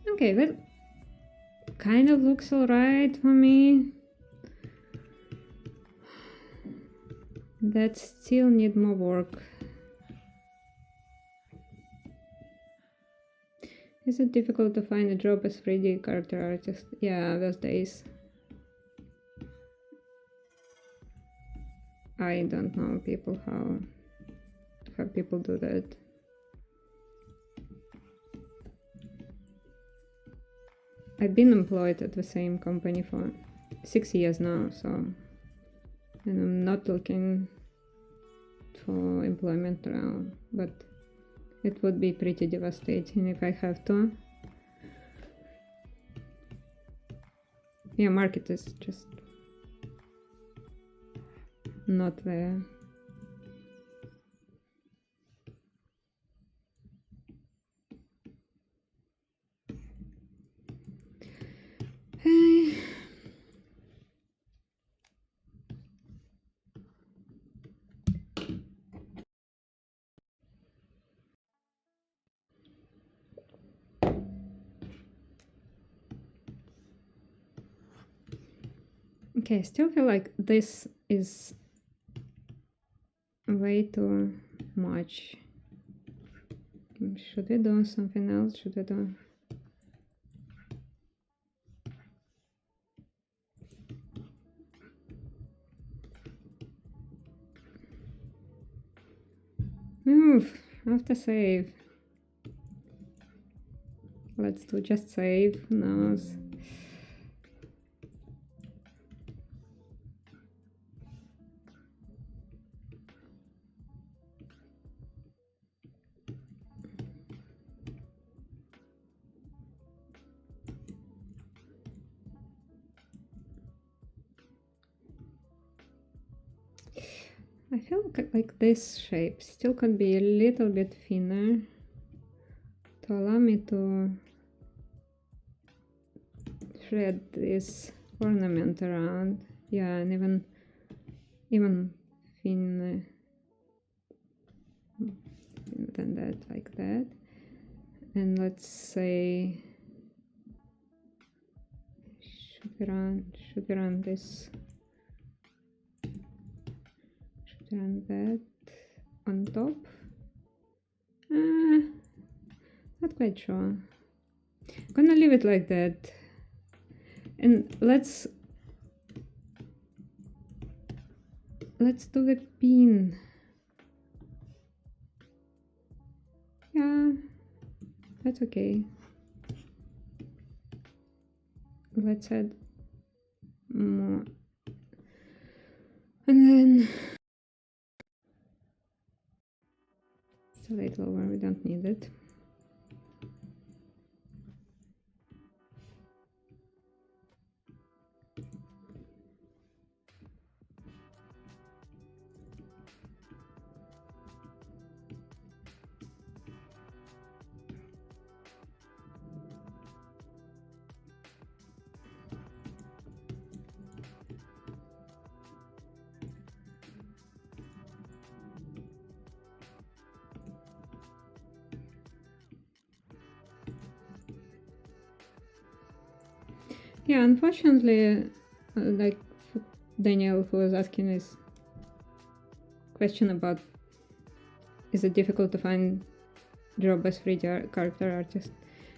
Okay, that kind of looks alright for me. That still need more work. Is it difficult to find a job as 3D character artist? Yeah, those days. I don't know people how people do that. I've been employed at the same company for 6 years now, so, and I'm not looking for employment now, but it would be pretty devastating if I have to. Yeah, market is just not there. Okay, I still feel like this is way too much. Should we do something else? Should we do... Move! I have to save. Let's do just save. Who knows? I feel like this shape still could be a little bit thinner to allow me to thread this ornament around. Yeah, and even thinner than that, like that. And let's say should we run this? Should we run that on top? Not quite sure. I'm gonna leave it like that. And let's do the pin. Yeah, that's okay. Let's add more. And then it's a little lower, we don't need it. Yeah, unfortunately, like Daniel, who was asking this question about is it difficult to find job as 3D character artist.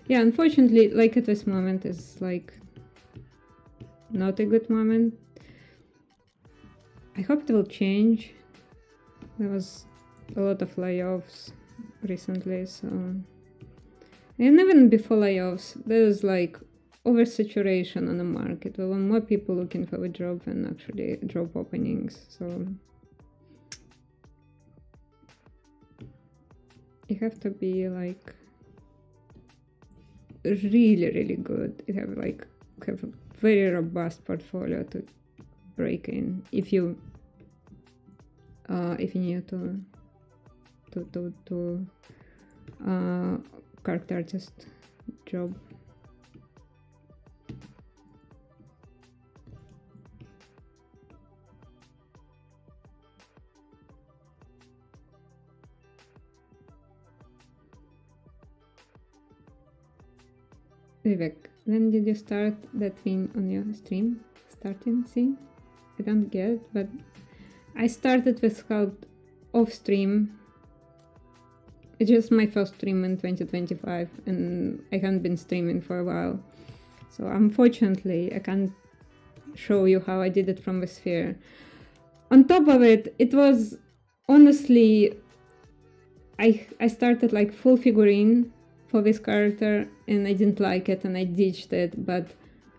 Yeah, unfortunately, like at this moment is like not a good moment. I hope it will change. There was a lot of layoffs recently, so and even before layoffs, there's like oversaturation on the market. There were more people looking for a job than actually job openings. So you have to be like really good. You have have a very robust portfolio to break in if you need to character artist job. Vivek, when did you start that thing on your stream? Starting thing? I don't get it, but I started with Sculpt off stream. It's just my first stream in 2025 and I haven't been streaming for a while. So unfortunately, I can't show you how I did it from the sphere. On top of it, it was honestly, I started like full figurine for this character and I didn't like it and I ditched it, but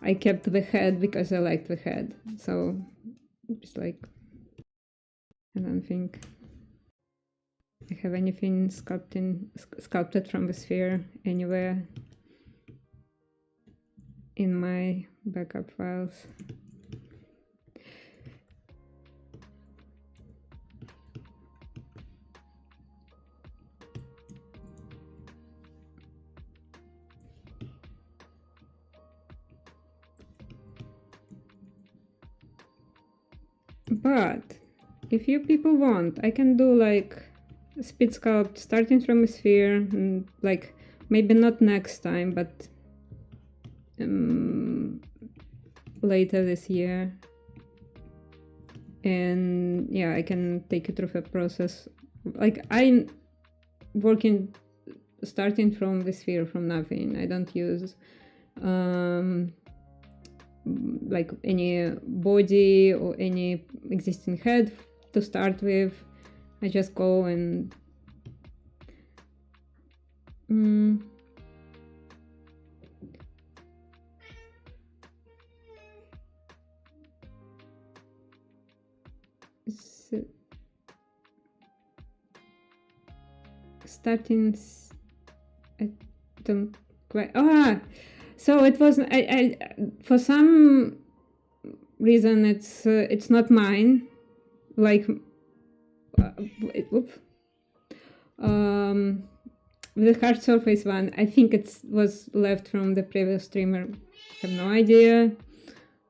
I kept the head because I liked the head. So it's like, I don't think I have anything sculpted from the sphere anywhere in my backup files. But if you people want, I can do like speed sculpt starting from a sphere and like maybe not next time, but later this year. And yeah, I can take you through the process. Like I'm working starting from the sphere from nothing. I don't use like any body or any existing head to start with. I just go and starting. I don't quite. So it was. I for some reason it's not mine. Like, oops. The hard surface one, I think it was left from the previous streamer. I have no idea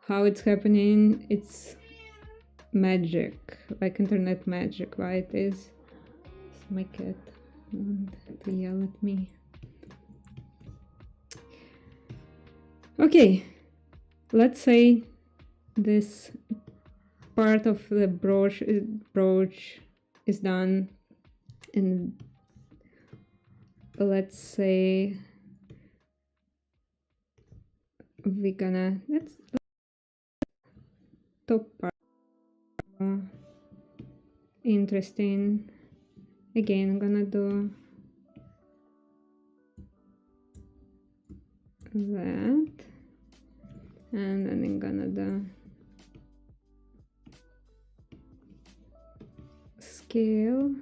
how it's happening. It's magic, like internet magic, why it is. It's my cat want to yell at me. Okay, let's say this part of the brooch is done, and let's say we're gonna let's top part interesting. Again, I'm gonna do that, and then I'm gonna do scale.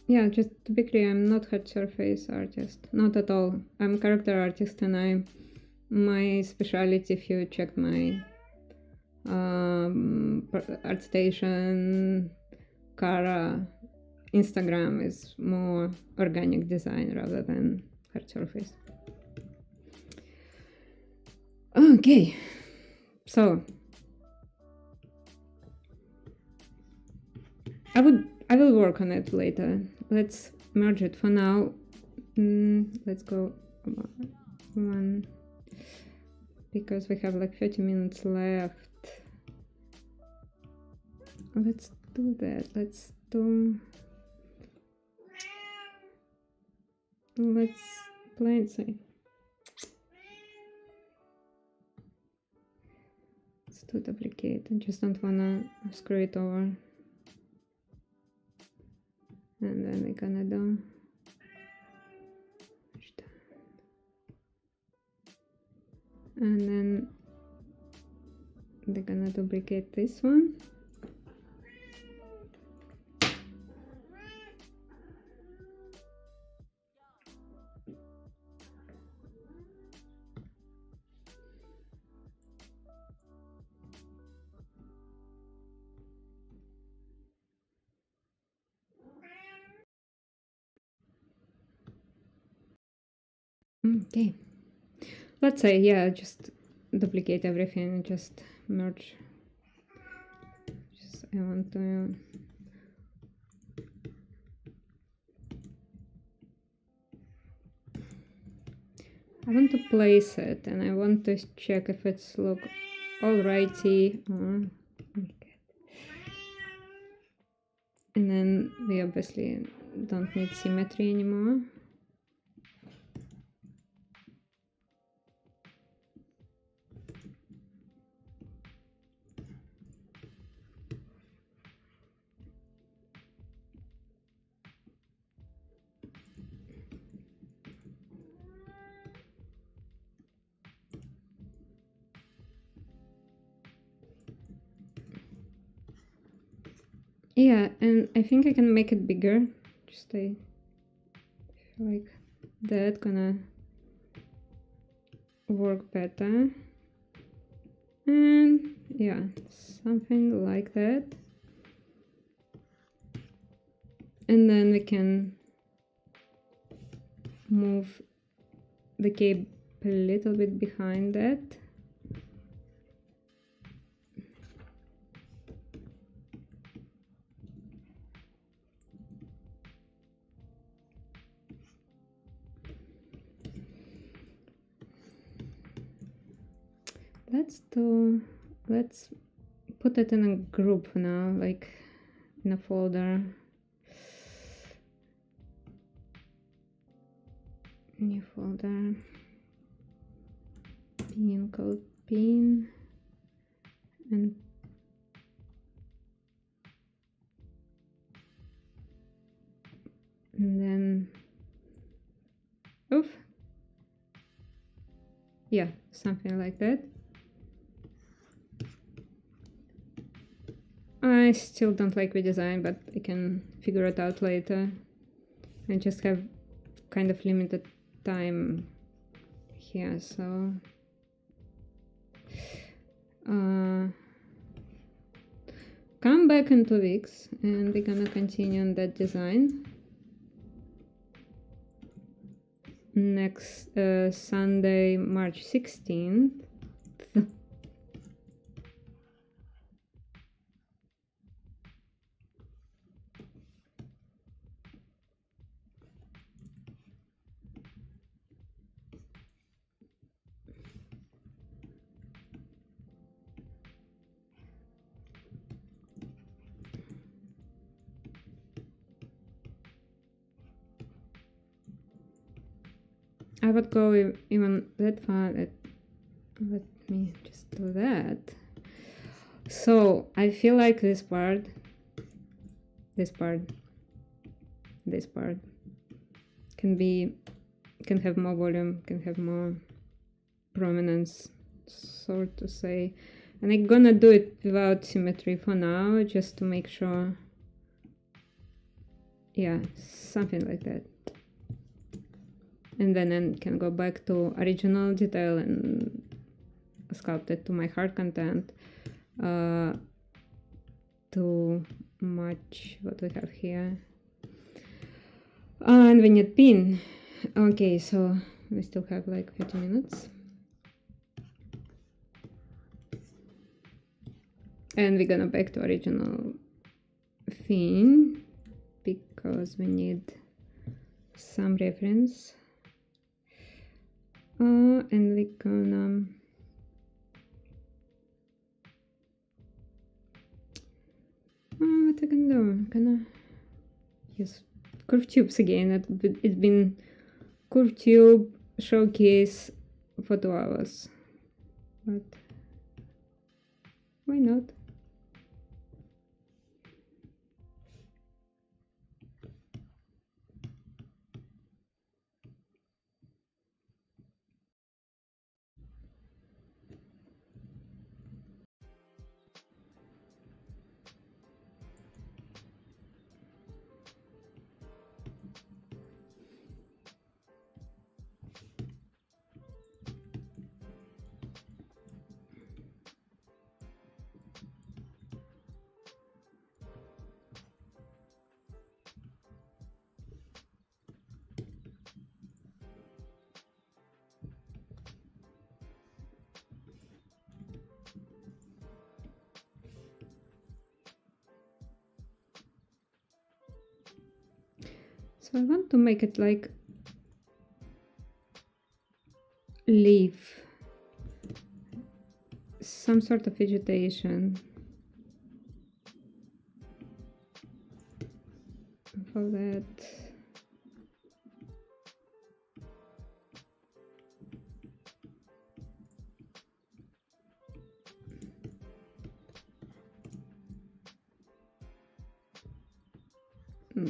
Yeah, just to be clear, I'm not hard surface artist, not at all. I'm character artist, and my specialty, if you check my ArtStation, Cara, Instagram, is more organic design rather than hard surface. Okay, so I will work on it later. Let's merge it for now. Let's go one, because we have like 30 minutes left. Let's do that. Let's play it safe. Let's do duplicate. I just don't wanna screw it over. And then we're gonna do and then we're gonna duplicate this one. Okay, let's say, yeah, just duplicate everything and just merge. I want to place it, and I want to check if it's look alrighty. Oh, and then we obviously don't need symmetry anymore. Yeah, and I think I can make it bigger. Just I feel like that gonna work better. And yeah, something like that. And then we can move the cape a little bit behind that. Let's put it in a group now, like in a folder. New folder. Pin code pin. And then oof. Yeah, something like that. I still don't like the design, but I can figure it out later. I just have kind of limited time here, so come back in 2 weeks and we're gonna continue on that design. Next Sunday, March 16th. I would go even that far. Let me just do that. So I feel like this part can have more volume, can have more prominence, so to say. And I'm gonna do it without symmetry for now, just to make sure. Yeah, something like that. And then I can go back to original detail and sculpt it to my hard content to match what we have here. And we need pin. Okay, so we still have like 30 minutes. And we're gonna back to original thing because we need some reference. And we're gonna what I can do? I'm gonna use curve tubes again. It's been curve tube showcase for 2 hours, but why not? So I want to make it like leaf, some sort of vegetation. For that,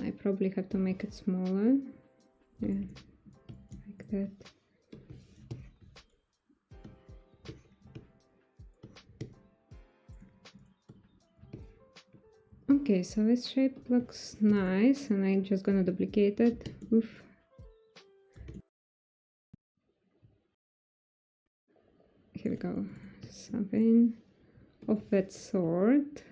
I probably have to make it smaller. Yeah, like that. Okay, so this shape looks nice, and I'm just gonna duplicate it. Oof. Here we go. Something of that sort.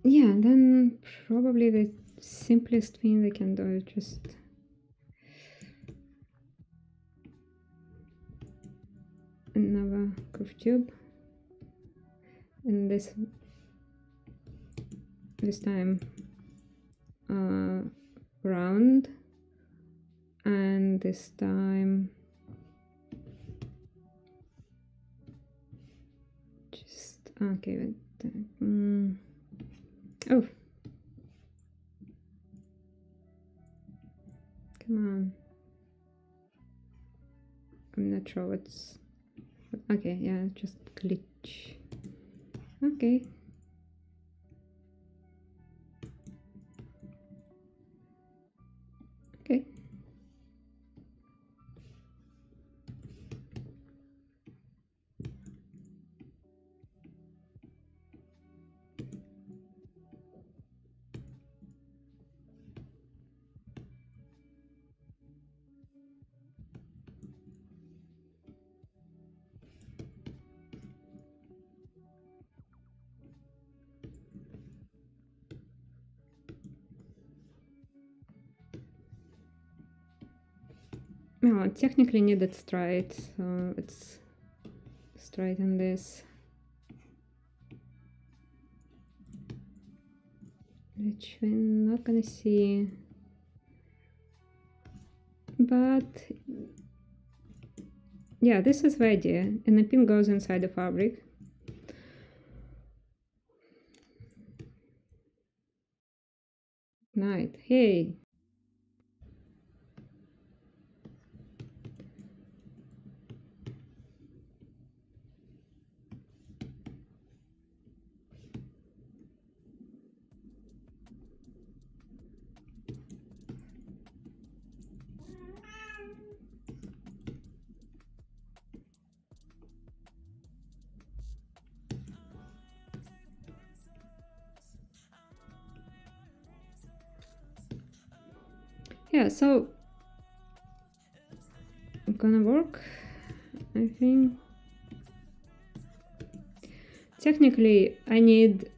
Yeah, then probably the simplest thing we can do is just another curve tube, and this time round, and this time just okay. Oh, come on. I'm not sure what's okay. Yeah, just glitch. Okay. Okay. Oh, technically needed straight, so let's straighten this. Which we're not gonna see. But yeah, this is the idea, and the pin goes inside the fabric. Night. Hey. Yeah, so it's gonna work, I think. Technically, I need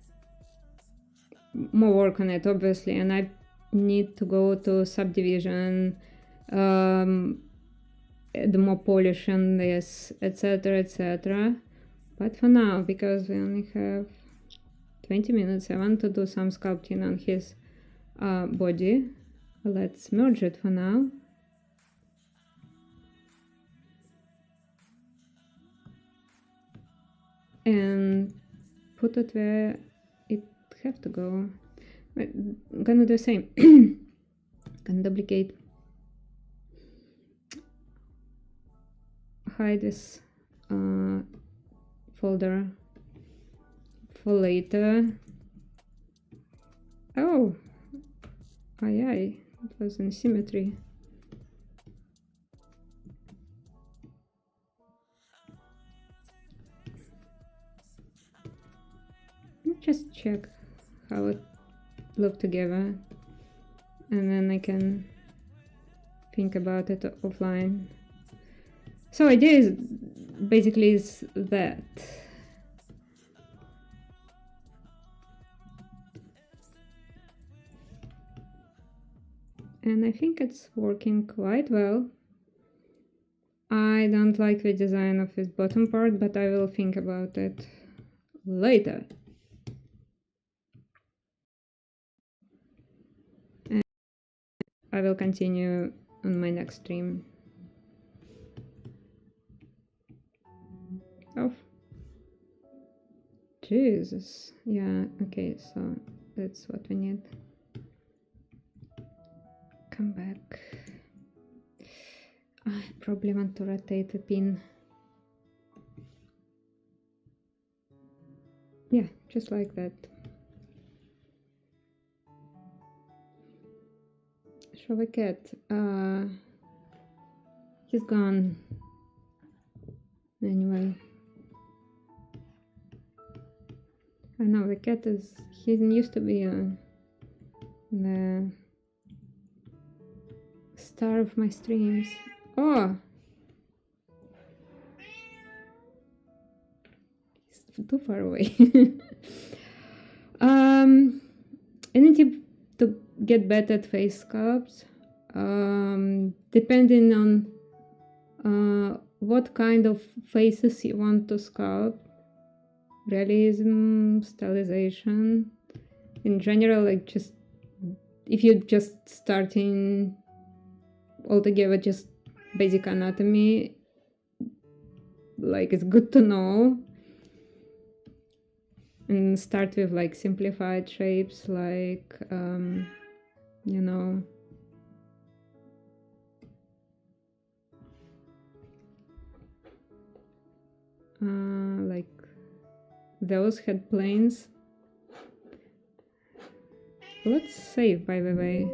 more work on it, obviously, and I need to go to subdivision, the more polish on this, etc, etc. But for now, because we only have 20 minutes, I want to do some sculpting on his body. Let's merge it for now. And put it where it have to go. I'm gonna do the same. Gonna duplicate. Hide this folder for later. Oh, aye, it was in symmetry. Just check how it looked together, and then I can think about it offline. So idea is basically is that. And I think it's working quite well. I don't like the design of this bottom part, but I will think about it later. And I will continue on my next stream. Oh, Jesus. Yeah, okay, so that's what we need. Come back. I probably want to rotate the pin. Yeah, just like that. Show the cat. He's gone. Anyway. I know the cat is. He used to be the star of my streams. Oh! He's too far away. I need to get better at face sculpts. Depending on what kind of faces you want to sculpt. Realism, stylization. In general, like just if you're just starting altogether just basic anatomy, like it's good to know and start with like simplified shapes, like you know, like those head planes. Let's save, by the way.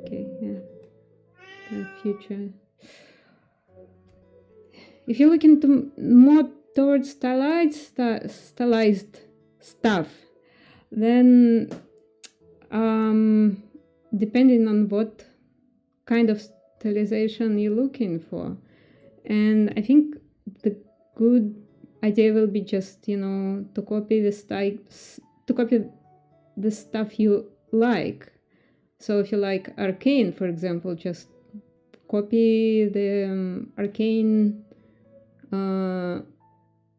Okay, yeah, the future. If you look into more towards stylized stuff, then depending on what kind of stylization you're looking for, and I think the good idea will be just, you know, to copy the stuff you like. So if you like arcane, for example, just copy the arcane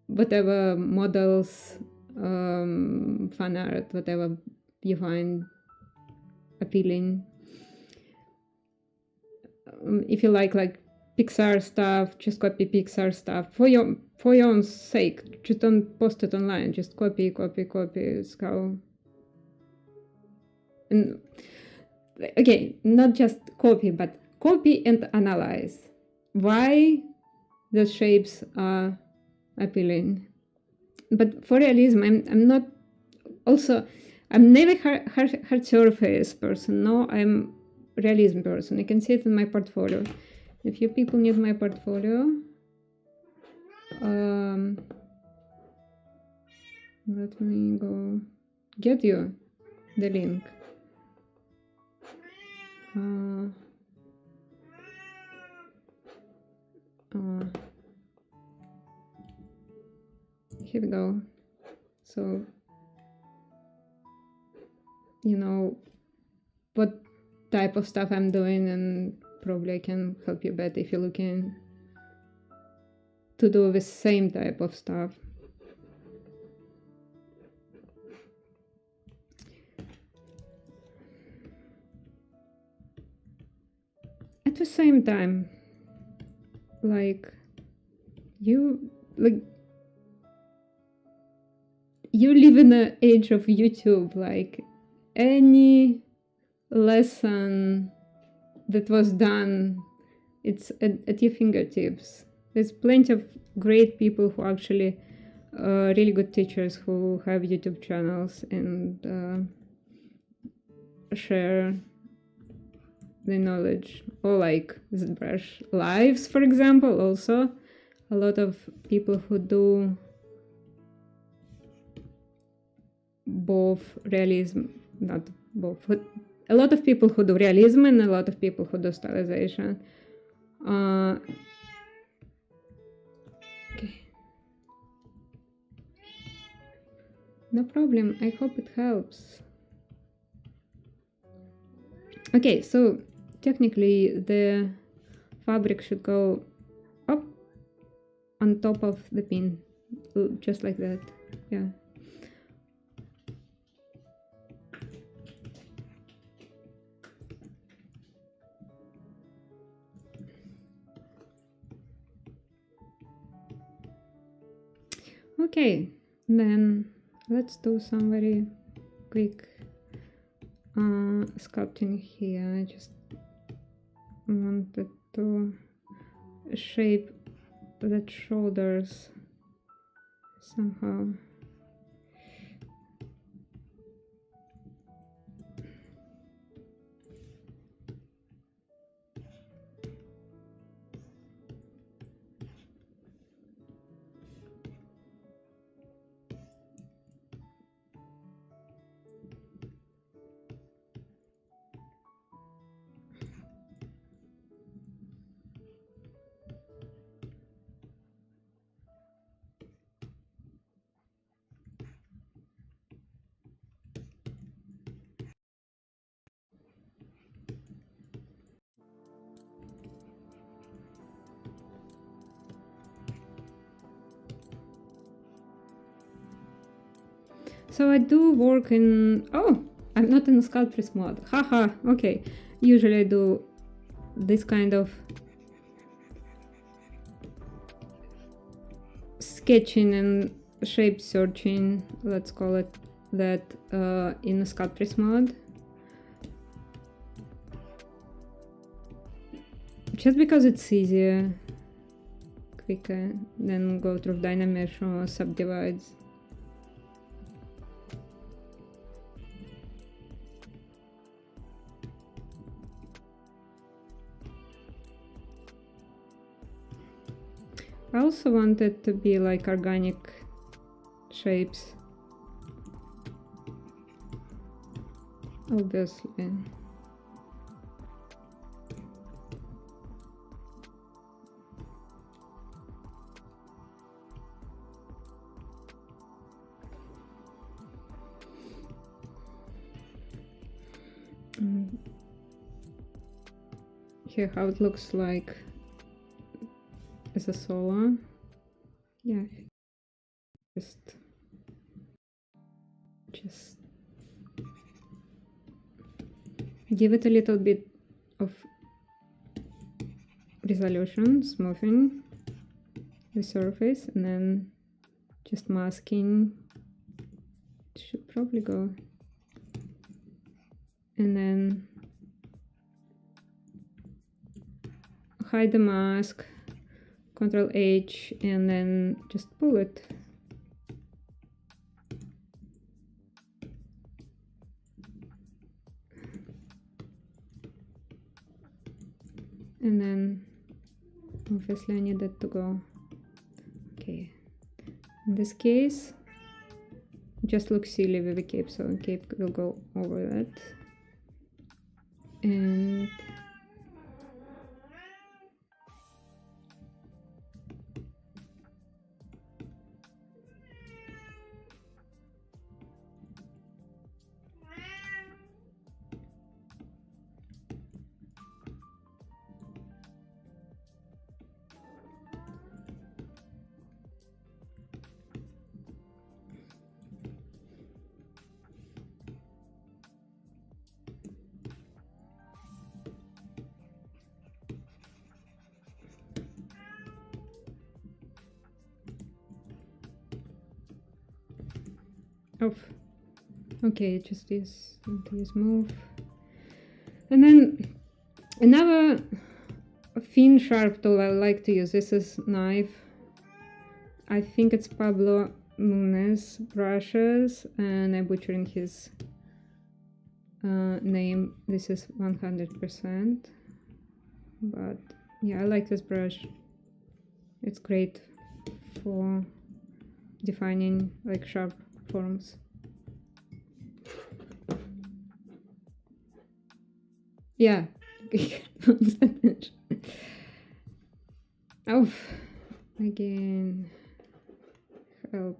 whatever models, fan art, whatever you find appealing. If you like Pixar stuff, just copy Pixar stuff for your own sake. Just don't post it online. Just copy. It's how. And okay, not just copy, but copy and analyze why the shapes are appealing. But for realism, I'm not. Also, I'm never hard surface person. No, I'm realism person. You can see it in my portfolio. If you people need my portfolio, let me go get you the link. Here we go. So you know, what type of stuff I'm doing, and probably I can help you better if you're looking to do the same type of stuff. At the same time, like you live in the age of YouTube. Like any lesson that was done, it's at your fingertips. There's plenty of great people who actually really good teachers who have YouTube channels and share the knowledge, or like Zbrush lives, for example. Also a lot of people who do both realism, not both, but a lot of people who do realism and a lot of people who do stylization. Okay, no problem, I hope it helps. Okay, so technically the fabric should go up on top of the pin, just like that. Yeah. Okay, then let's do some very quick sculpting here. I just wanted to shape that shoulders somehow. So I do work in, oh, I'm not in Sculptress mode, haha, okay. Usually I do this kind of sketching and shape searching, let's call it that, in a Sculptress mode. Just because it's easier, quicker than go through Dynamesh or subdivides. I also want it to be like organic shapes, obviously. Here how it looks like as a solo. Yeah, just give it a little bit of resolution, smoothing the surface, and then just masking. It should probably go, and then hide the mask, Ctrl H, and then just pull it. And then obviously I need it to go. Okay, in this case just looks silly with the cape, so the cape will go over that. And Oh, okay, just use move. And then another thin sharp tool I like to use. This is knife. I think it's Pablo Munez brushes, and I'm butchering his name. This is 100%, but yeah, I like this brush. It's great for defining like sharp forms. Yeah. Oh, again, help.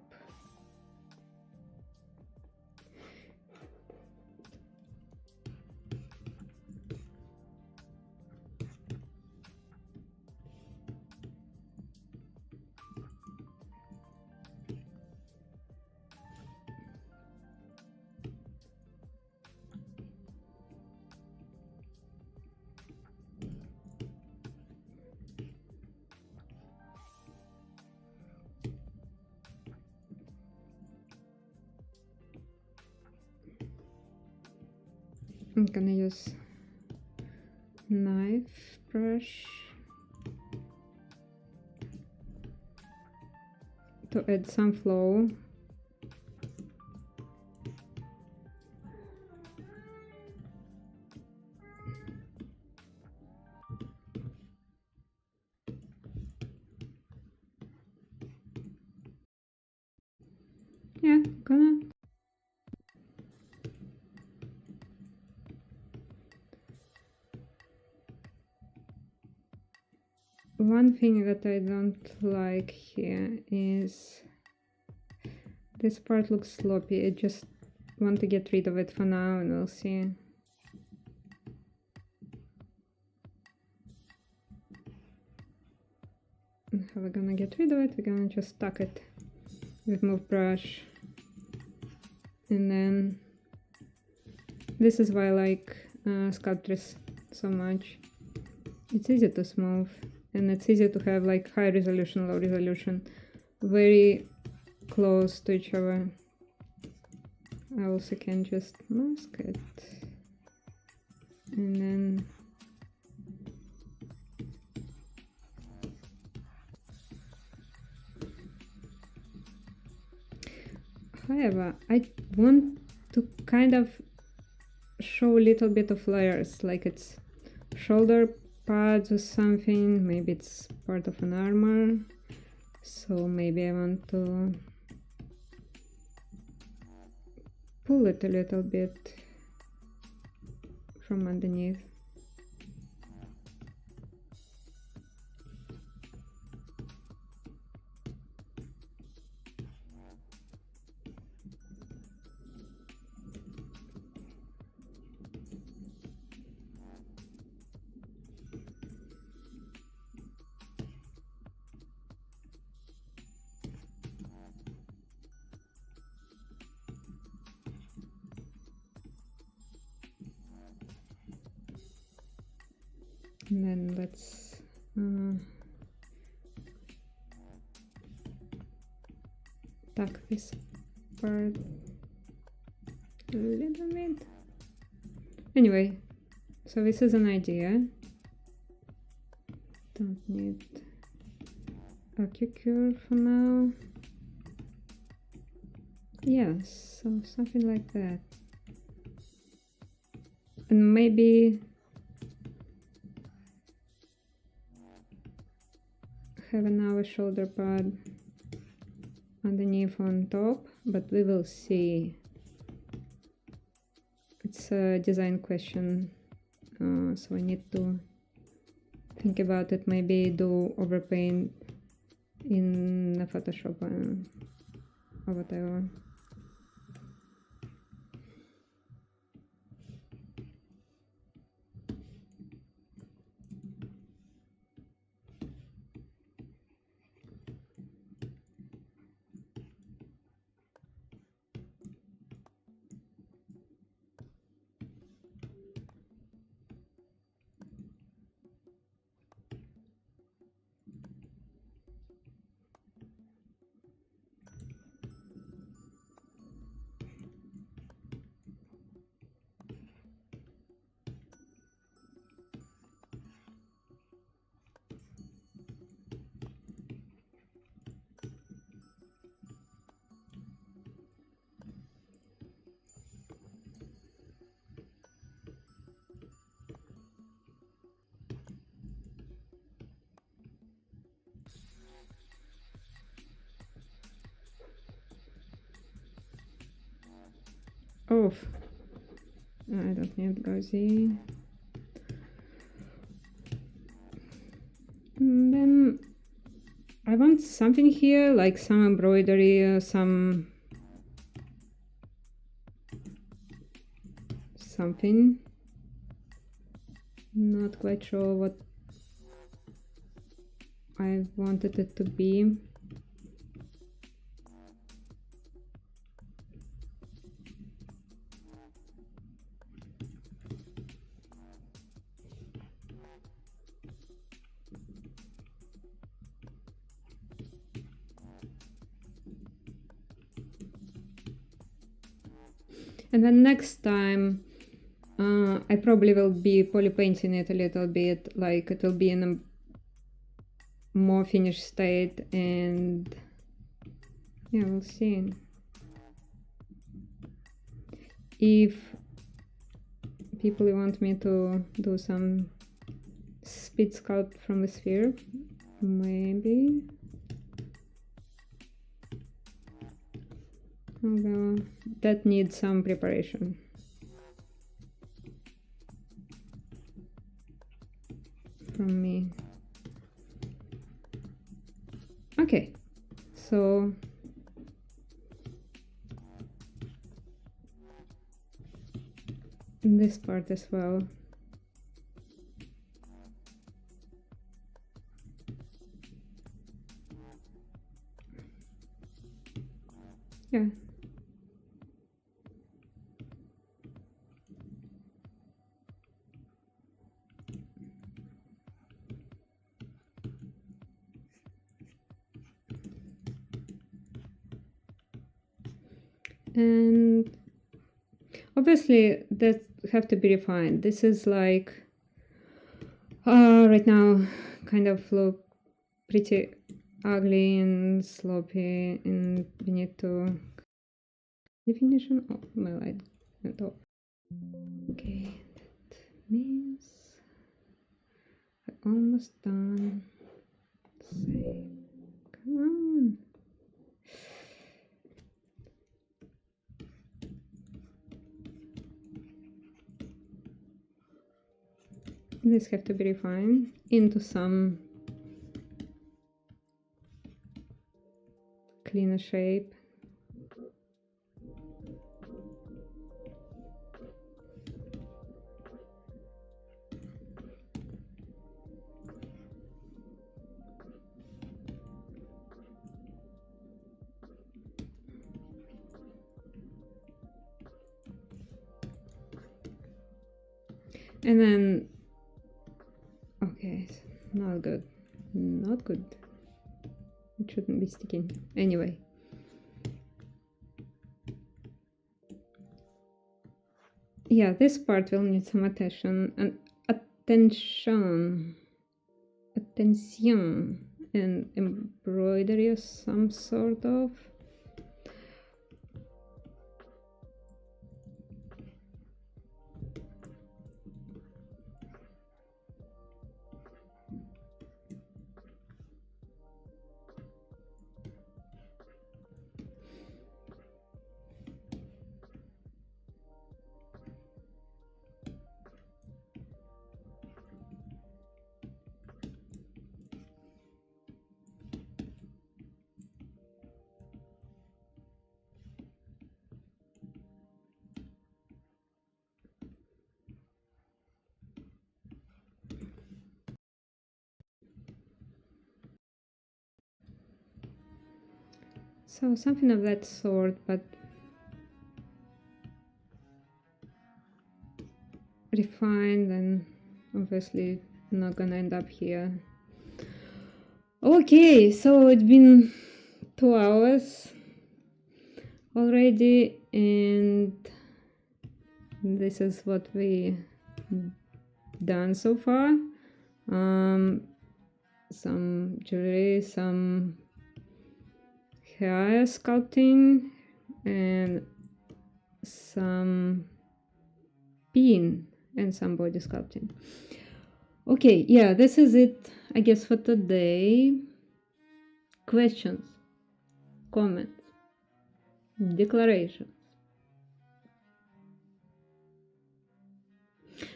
I'm gonna use knife brush to add some flow. Yeah, gonna. One thing that I don't like here is this part looks sloppy. I just want to get rid of it for now, and we'll see. And how we're gonna get rid of it? We're gonna just tuck it with move brush, and then this is why I like Sculptris so much. It's easy to smooth, and it's easy to have like high resolution, low resolution, very close to each other. I also can just mask it, and then however, I want to kind of show a little bit of layers, like it's shoulder pads or something. Maybe it's part of an armor, so maybe I want to pull it a little bit from underneath. And then let's tuck this part a little bit. Anyway, so this is an idea. Don't need Accucure for now. Yes, so something like that. And maybe have another shoulder pad underneath on top, but we will see. It's a design question, so I need to think about it. Maybe do overpaint in Photoshop or whatever. Oh, I don't need rosy. And then I want something here, like some embroidery, something. Not quite sure what I wanted it to be. And then next time I probably will be poly painting it a little bit, like it will be in a more finished state, and yeah, we'll see. If people want me to do some speed sculpt from the sphere, maybe. Although that needs some preparation. From me. Okay, so this part as well. Yeah. And obviously that have to be refined. This is like right now kind of look pretty ugly and sloppy, and we need to definition. Oh, my light went off. Okay, that means we're almost done. Save. Come on. This have to be refined into some cleaner shape. And then, okay, not good, not good. It shouldn't be sticking. Anyway. Yeah, this part will need some attention and attention and embroidery of some sort of. So something of that sort, but refined, and obviously not gonna end up here. Okay, so it's been 2 hours already, and this is what we done so far. Some jewelry, some hair sculpting, and some pin and some body sculpting. Okay, yeah, this is it, I guess, for today. Questions, comments, declarations.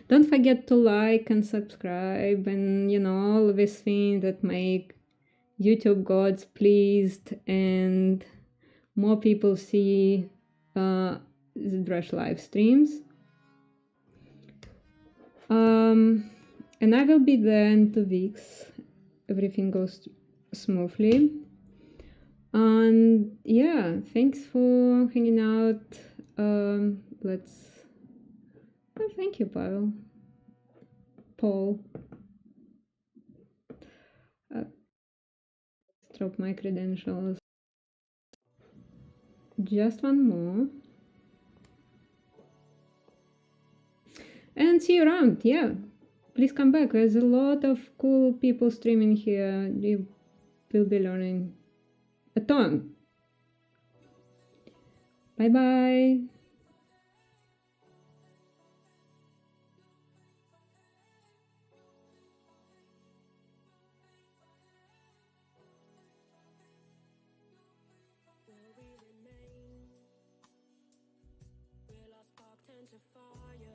Don't forget to like and subscribe and, all these things that make YouTube gods pleased and more people see Zbrush live streams. And I will be there in 2 weeks. Everything goes smoothly. And yeah, thanks for hanging out. Thank you, Paul. Let's drop my credentials. Just one more. And see you around, yeah. Please come back. There's a lot of cool people streaming here. You will be learning a ton. Bye bye. Will our spark tend to fire?